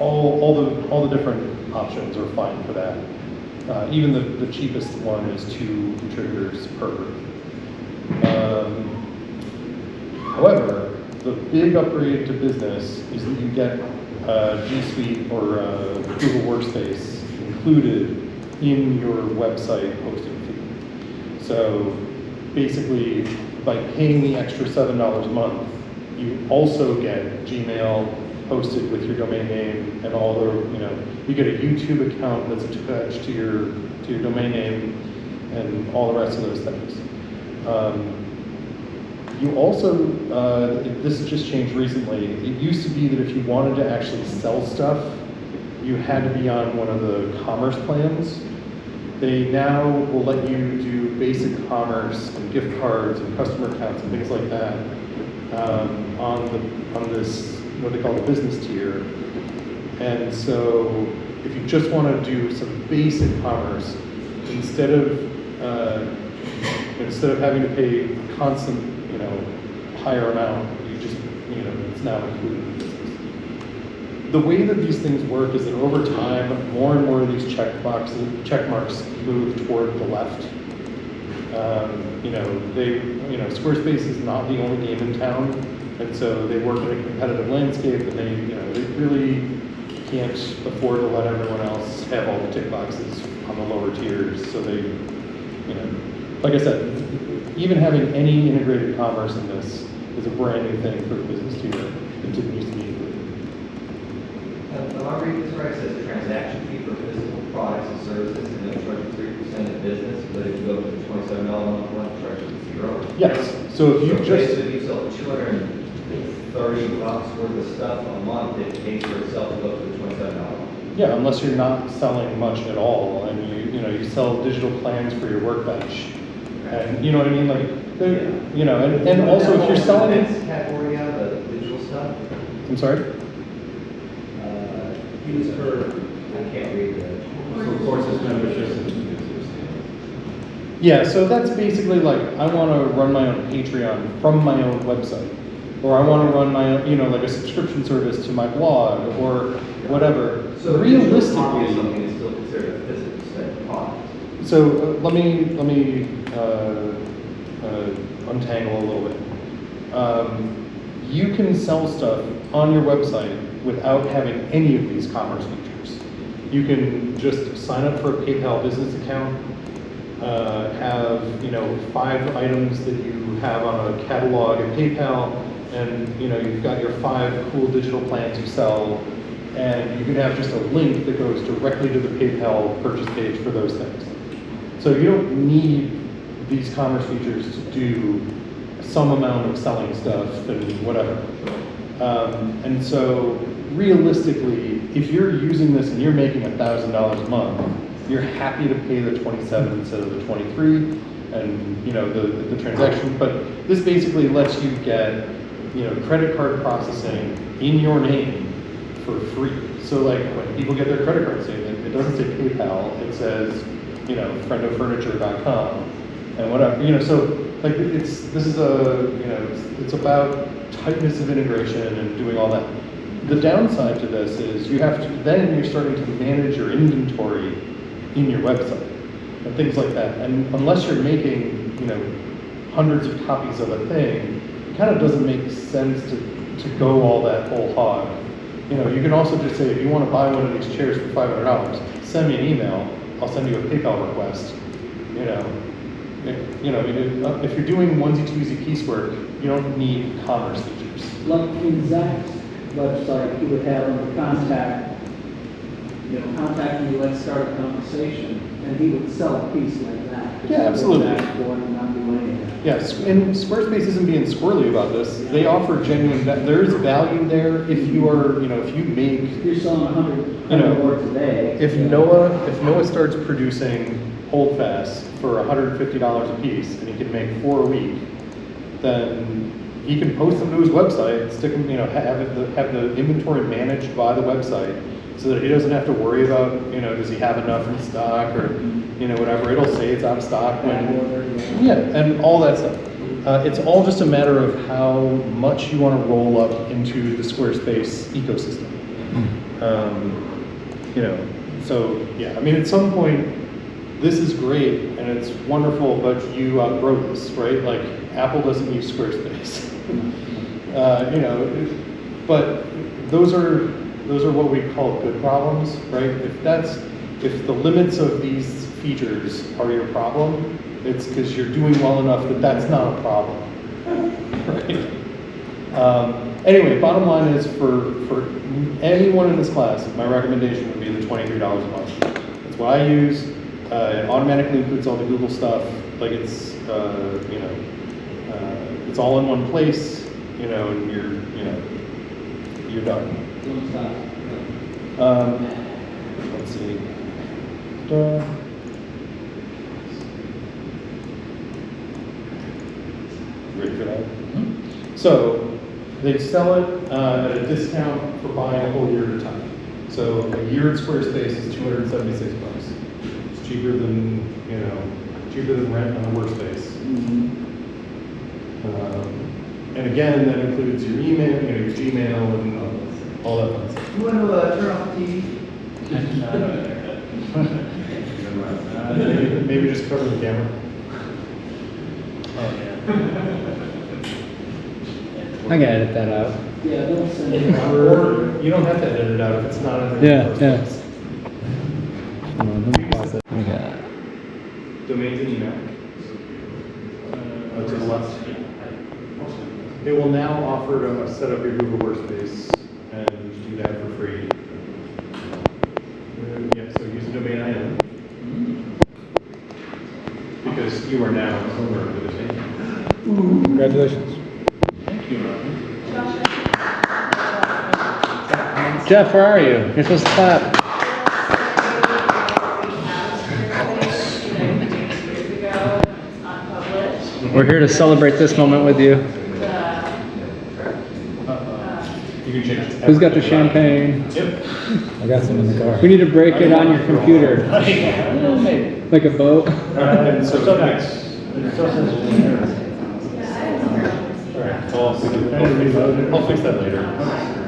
all the different options are fine for that. Even the cheapest one is 2 contributors per group. However, the big upgrade to business is that you get G Suite or Google Workspace included in your website hosting fee. So basically, by paying the extra $7 a month, you also get Gmail hosted with your domain name and all the, you get a YouTube account that's attached to your domain name and all the rest of those things. You also, this has just changed recently. It used to be that if you wanted to actually sell stuff, you had to be on one of the commerce plans. They now will let you do basic commerce and gift cards and customer accounts and things like that. on this, what they call the business tier. And so if you just want to do some basic commerce, instead of having to pay a constant, higher amount, you just, it's now included in the business. The way that these things work is that over time, more and more of these check marks move toward the left. Squarespace is not the only game in town, and so they work in a competitive landscape, and they really can't afford to let everyone else have all the tick boxes on the lower tiers. So they, like I said, even having any integrated commerce in this is a brand new thing for the business tier. It didn't used to be included. Am I reading this right? It says transaction fee for physical products and services, and they'll charge you 3% of business, but if you go with the $27 a month one, charge you 0. Yes. So if you just basically you sell $230 worth of stuff a month, it pays for itself to go to the $27. yeah, unless you're not selling much at all, and you sell digital plans for your workbench, and you know what I mean, like and also if you're selling this category out the digital stuff. I'm sorry. Fees for I can't read the For courses, memberships, and Yeah, so that's basically like, I want to run my own Patreon from my own website. Or I want to run my own, like a subscription service to my blog or whatever. So realistically, something is still considered a physical product. So let me untangle a little bit. You can sell stuff on your website without having any of these commerce features. You can just sign up for a PayPal business account, have 5 items that you have on a catalog at PayPal, and you've got your 5 cool digital plans you sell, and you can have just a link that goes directly to the PayPal purchase page for those things. So you don't need these commerce features to do some amount of selling stuff and whatever. And so realistically, if you're using this and you're making $1,000 a month, you're happy to pay the 27 instead of the 23, and the transaction. But this basically lets you get credit card processing in your name for free. So like when people get their credit card statement, it doesn't say PayPal, it says friendofurniture.com and whatever. So like it's about tightness of integration and doing all that. The downside to this is then you're starting to manage your inventory in your website and things like that. And unless you're making hundreds of copies of a thing, it kind of doesn't make sense to go all that whole hog. You can also just say, if you want to buy one of these chairs for $500, send me an email. I'll send you a PayPal request. If you're doing onesie-twosie piecework, you don't need commerce features. Like in Zach's website, he would have under contact, contact me, let's start a conversation, and he would sell a piece like that. Yeah, absolutely. And not do anything. Yes, and Squarespace isn't being squirrely about this. They offer genuine, there is value there if you are, if you make, If you're selling 100 boards a day. if Noah starts producing holdfasts for $150 a piece and he can make 4 a week, then he can post them to his website, stick them, have the inventory managed by the website so that he doesn't have to worry about, does he have enough in stock or, whatever. It'll say it's out of stock when, yeah, and all that stuff. It's all just a matter of how much you want to roll up into the Squarespace ecosystem. So yeah, at some point, this is great and it's wonderful, but you outgrow this, right? Like Apple doesn't use Squarespace, but those are what we call good problems, right? If the limits of these features are your problem, it's because you're doing well enough that that's not a problem, right? Anyway, bottom line is for anyone in this class, my recommendation would be the $23 a month. That's what I use. It automatically includes all the Google stuff. Like it's it's all in one place, and you're done. Let's see. Ready for that? So, They sell it at a discount for buying a whole year at a time. So a year at Squarespace is $276. It's cheaper than, cheaper than rent on a workspace. And again, that includes your email, your Gmail, and all that fun stuff. You want to turn off the TV? Maybe just cover the camera. Oh, yeah. I can edit that out. Yeah, don't send it. Or you don't have to edit it out if it's not in there. in the Yeah, first place. Hold on, let me pause it. We got Domains and email. To the left. It will now offer to set up your Google Workspace and do that for free. Yeah, so use the domain IM. Because you are now a owner of the domain. Congratulations. Thank you, Robin. Jeff, where are you? You're supposed to clap. We're here to celebrate this moment with you. You can change it. Who's got the champagne? Yep. I got some in the car. We need to break it on your computer. Maybe. Like a boat. And so Still next. It still says it's in there. Alright, I'll fix that later.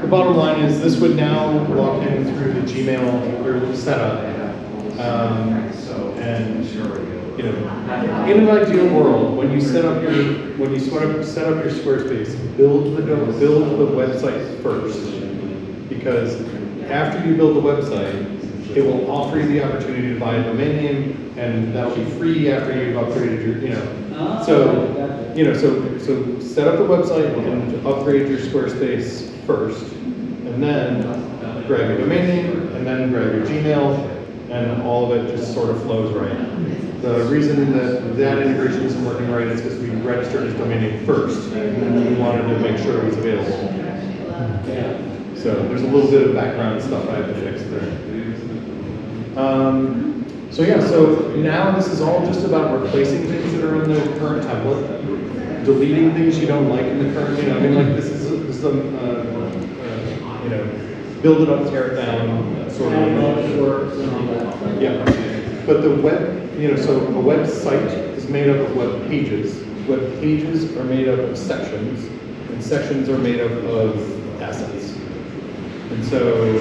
The bottom line is this would now walk in through the Gmail or the setup. And in an ideal world, when you set up your Squarespace, build the website first. Because after you build the website, it will offer you the opportunity to buy a domain name, and that'll be free after you've upgraded your, So set up the website and upgrade your Squarespace first, and then grab your domain name, and then grab your Gmail, and all of it just sort of flows right. The reason that integration isn't working right is because we registered his domain name first, and then we wanted to make sure it was available. So there's a little bit of background stuff I have to fix there. So now this is all just about replacing things that are in the current template, deleting things you don't like in the current, this is build it up, tear it down, sort of. Yeah, but the web, so a website is made up of web pages. Web pages are made up of sections, and sections are made up of assets. And so,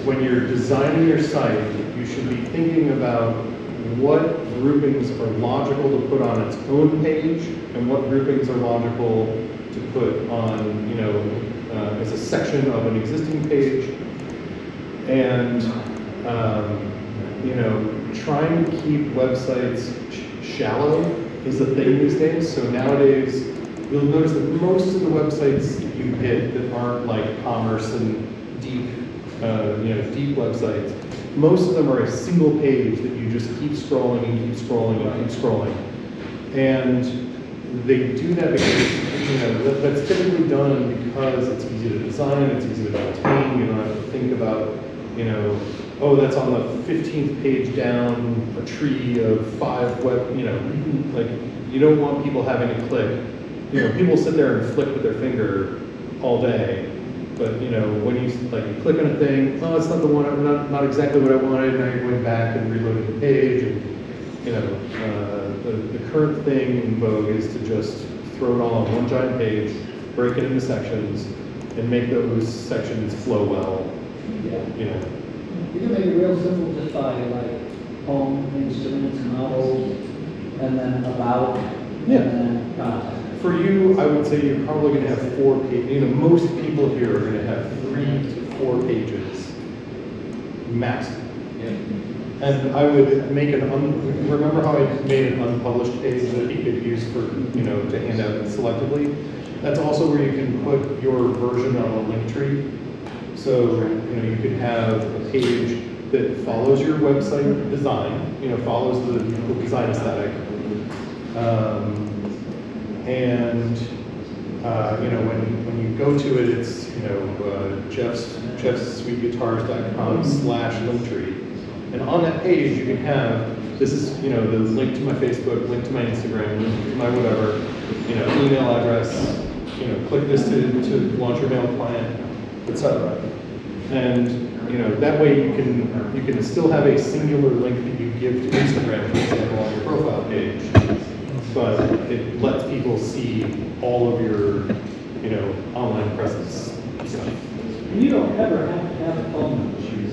when you're designing your site, you should be thinking about what groupings are logical to put on its own page, and what groupings are logical to put on, as a section of an existing page. And, trying to keep websites shallow is a thing these days. So nowadays, you'll notice that most of the websites that you hit that aren't like commerce and deep, deep websites, most of them are a single page that you just keep scrolling and keep scrolling and keep scrolling. And they do that because, that's typically done because it's easy to design, it's easy to maintain, you don't have to think about, oh, that's on the 15th page down a tree of 5 web, you don't want people having to click. People sit there and flick with their finger all day, but when you click on a thing, oh, it's not the one, not exactly what I wanted. Now you're going back and reloading the page, and the current thing in vogue is to just throw it all on one giant page, break it into sections, and make those sections flow well. You can make it real simple just by home, instruments, models, and then about, and then contact. For you, I would say you're probably going to have 4 pages. Most people here are going to have 3 to 4 pages maximum. And I would make remember how I made an unpublished page that you could use for, to hand out selectively? That's also where you can put your version on a link tree. So, you could have a page that follows your website design, follows the design aesthetic. When you go to it, it's, jeffssweetguitars.com/linktree. And on that page, you can have, this is, the link to my Facebook, link to my Instagram, link to my whatever. email address, click this to launch your mail client, etc. And that way you can still have a singular link that you give to Instagram, for example, on your profile page, but it lets people see all of your online presence stuff. You don't ever have to have a phone number. You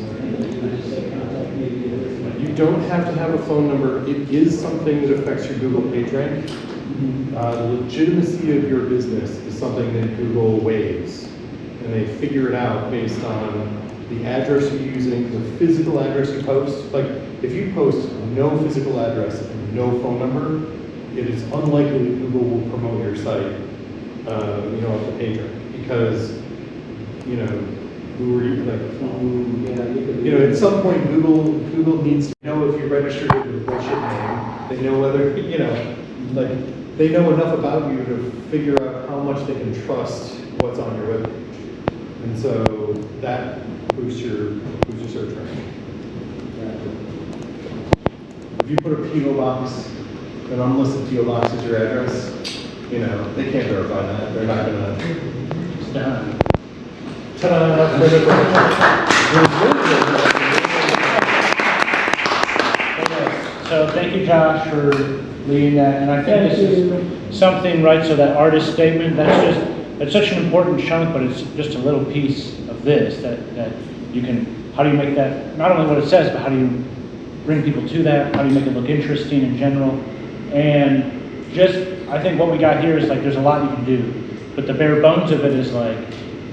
just say contact me via this. You don't have to have a phone number. It is something that affects your Google PageRank. The legitimacy of your business is something that Google weighs, and they figure it out based on the address you're using, the physical address you post. Like, if you post no physical address and no phone number, it is unlikely that Google will promote your site, off the PageRank, because who are you, at some point Google needs to know if you registered with a bullshit name. They know whether, they know enough about you to figure out how much they can trust what's on your webpage. And so that boosts your search ranking. If you put a P.O. box, an unlisted P.O. box as your address, they can't verify that. They're not gonna. It's done. Ta-da! So thank you, Josh, for leading that. And I think this is something, right? So that artist statement, that's such an important chunk, but it's just a little piece of this that you can. How do you make that not only what it says, but how do you bring people to that? How do you make it look interesting in general? And I think what we got here is there's a lot you can do, but the bare bones of it is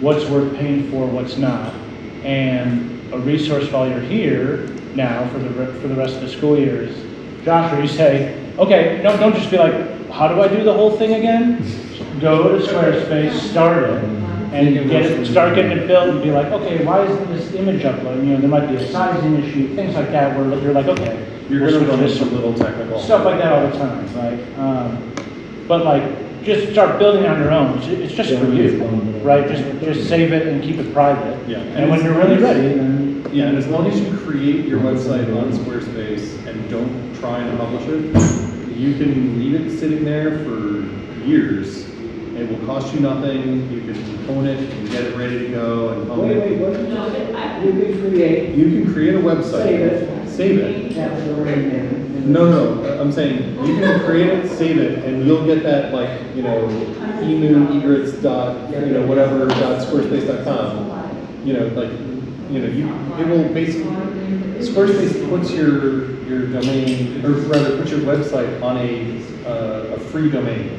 what's worth paying for, what's not, and a resource while you're here now for the rest of the school year is, Josh, where you say, okay, don't just be how do I do the whole thing again? Go to Squarespace, start it, and start getting it built, and be okay, why isn't this image uploading? There might be a sizing issue, things like that, where you're okay, you're going to run into a little technical stuff like that all the time, right? But just start building on your own. It's just for you, right? Just save it and keep it private. Yeah. And when you're really ready, then and as long as you create your website on Squarespace and don't try and publish it, you can leave it sitting there for years. It will cost you nothing. You can own it and get it ready to go and publish it. Wait, what? You can create a website. Save it. Have the right name. No, I'm saying you can create it, save it, and you'll get that egrets.squarespace.com. It will basically, Squarespace puts your domain, or rather puts your website on a free domain.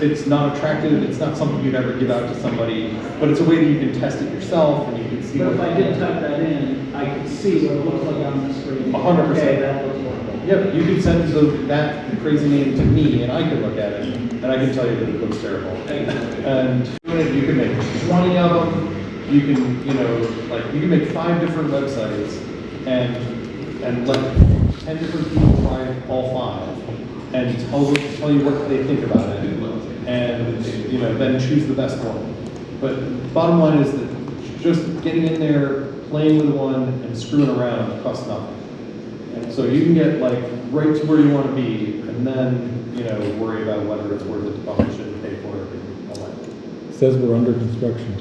It's not attractive, it's not something you'd ever give out to somebody, but it's a way that you can test it yourself and you can see. But if I did type that in, I could see what it looks like on the screen. 100%. Okay, that looks wonderful. Yeah, you could send that crazy name to me and I could look at it and I can tell you that it looks terrible. And you can make 20 of them. You can, you can make 5 different websites and let 10 different people try all 5 and tell you what they think about it, and then choose the best one. But bottom line is that just getting in there, playing with one, and screwing around costs nothing. And so you can get right to where you want to be, and then worry about whether it's worth it to publish it and pay for it and all that. It says we're under construction.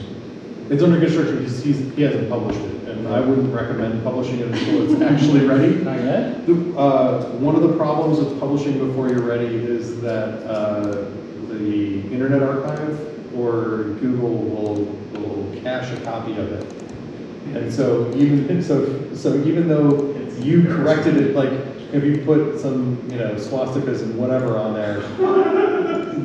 It's under construction because he hasn't published it, and I wouldn't recommend publishing it until it's actually ready. not yet. One of the problems with publishing before you're ready is that the Internet Archive or Google will cache a copy of it, and so even though you corrected it, if you put some swastikas and whatever on there,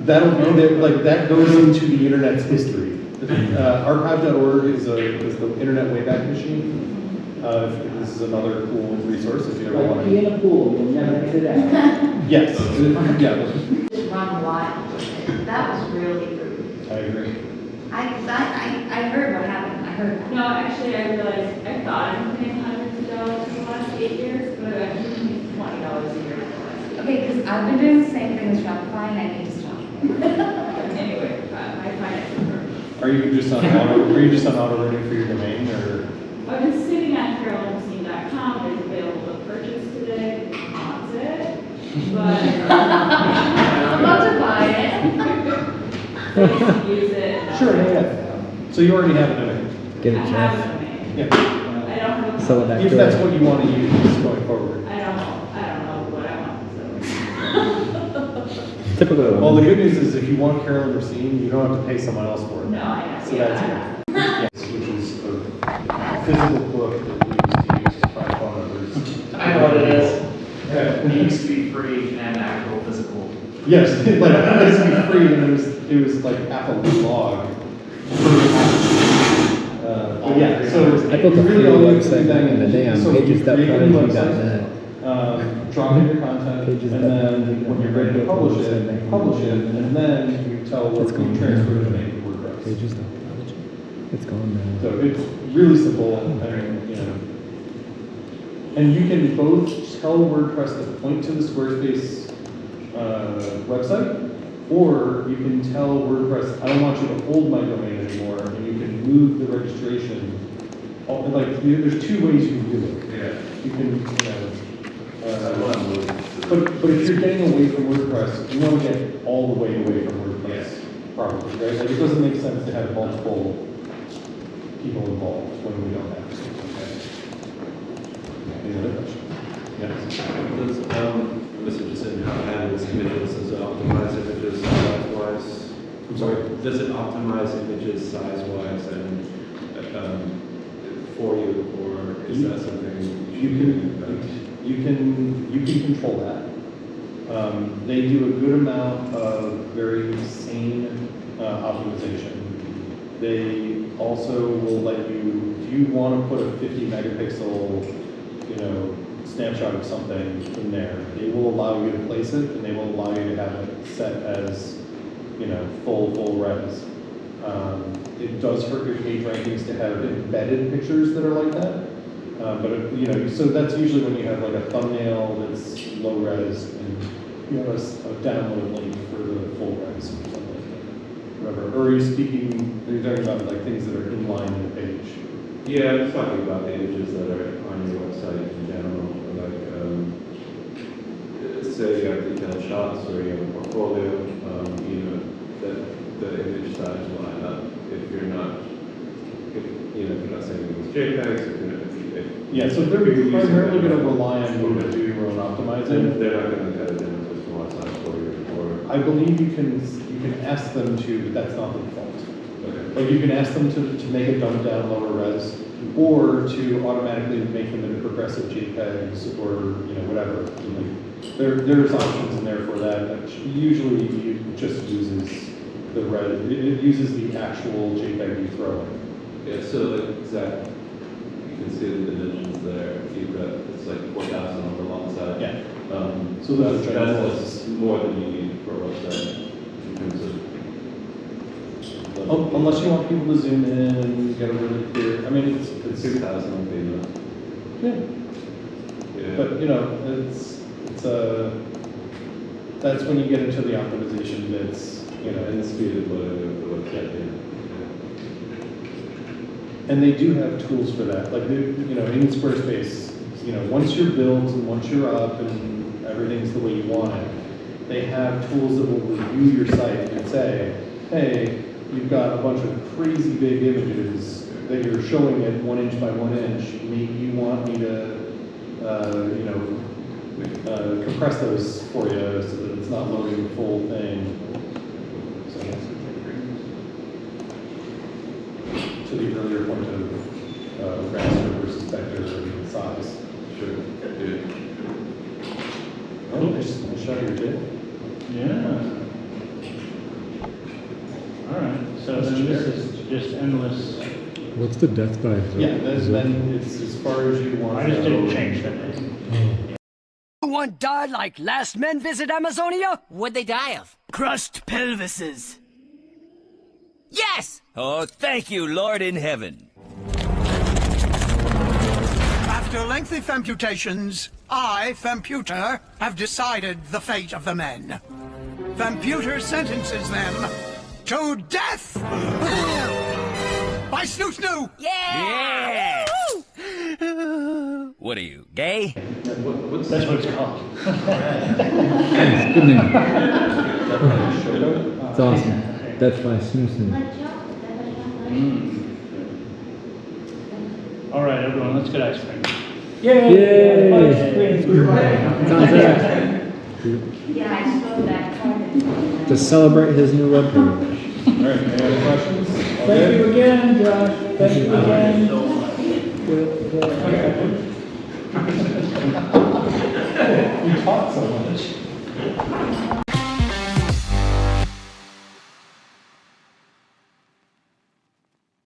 that'll be there, that goes into the Internet's history. Archive.org is the Internet Wayback Machine. This is another cool resource if you ever want Like in a pool, you'll never get it out. Yes. Yeah. Just run wild. That was really rude. I agree. I heard what happened. I heard that. No, actually, I realized I thought I've been paying hundreds of dollars for the last 8 years, but I've been paying $20 a year for the last 8 years. Okay, because I've been doing the same thing with Shopify and I need to stop. Anyway, my finances are. Are you just on auto renewing for your domain, or? I've been sitting on carolynmcene.com. It's available to purchase today. Wants it, but I'm about to buy it. to use it. Sure, yeah. So you already have it in it. Get I it, have Jeff. it made. Yeah. I don't have. Sell it back If to that's her. what you want to use going forward. I don't know what I want, so. Typical. Well, the good news is if you want Carolyn Racine, you don't have to pay someone else for it. No, I know. So that's good. Yes, which is a physical book that we used to use to find phone numbers. I know what it is. Yeah. It used to be free and actual physical. Yes, like it used to be free and it was like half a log. But yeah, so I built a you free really only have to do website that back in the day on so you create a new website, pages.prodigy.net. drop in your content, and then when you're ready to publish it, and then you tell what It's you gone transfer now. to make WordPress. Pages.prodigy. It's gone now. So it's really simple, and you know, and you can both tell WordPress to point to the Squarespace website, or you can tell WordPress, I don't want you to hold my domain anymore, and you can move the registration. Like, there's two ways you can do it. Yeah. You can, I want to move to the- but if you're getting away from WordPress, you want to get all the way away from WordPress, probably, right? Like, it doesn't make sense to have multiple people involved when we don't have to. Any other questions? Yes? Mr. Jason, how it handles images, does it optimize images size-wise? I'm sorry? Does it optimize images size-wise and for you, or is that something You can control that. They do a good amount of very sane optimization. They also will let you, if you want to put a 50 megapixel, snapshot of something in there, they will allow you to place it, and they will allow you to have it set as, full res. It does hurt your page rankings to have embedded pictures that are like that. So that's usually when you have like a thumbnail that's low res and you have a download link for the full res or something like that. Whatever. Or are you talking about like things that are inline in the page? Yeah, I'm talking about the images that are on your website in general, like, say you have detailed shots or you have a portfolio, that the image size will add up if you're not sending these JPEGs, Yeah, so they're primarily going to rely on you to do your own optimizing. they're not going to cut it down to a small size for you, or, I believe you can ask them to, but that's not the default. okay. Like you can ask them to make it dumbed down lower res, or to automatically make them into progressive JPEGs, or whatever. Like, there's options in there for that. But usually, it just uses the res. It uses the actual JPEG you throw in. Yeah, so like Zach, you can see the dimensions there. You've got, it's like 4,000 on the long side. Yeah. So that's more than you need for a website in terms of. Unless you want people to zoom in and get a really clear. I mean, it's 6,000 would be enough. yeah. Yeah. But that's when you get into the optimization bits. And the speed of loading of the website. Yeah. And they do have tools for that. Like, in Squarespace, once you're built and once you're up and everything's the way you want it, they have tools that will review your site and say, hey, you've got a bunch of crazy big images that you're showing at 1 inch by 1 inch. Maybe you want me to, compress those for you so that it's not loading the full thing. So, to the earlier point of raster versus vector size. Sure. Yeah. Oh, nice shot of your kid. Yeah. All right, so then this is just endless. What's the death by? Yeah, then it's as far as you want. I just didn't change the name. One died like last men visit Amazonia? What'd they die of? Crushed pelvises. Yes! Oh, thank you, Lord in heaven. After lengthy Femputations, I, Femputer, have decided the fate of the men. Femputer sentences them to death! By Snoo-Snoo! Yeah! What are you, gay? That's what it's called. Good name. It's awesome. Death by Simpson. All right, everyone, let's get ice cream. Yay! Ice cream. Sounds like Yeah, I saw that. to celebrate his new webpage. All right, any other questions? All Thank good? you again, Josh. Thank you again. You taught so much.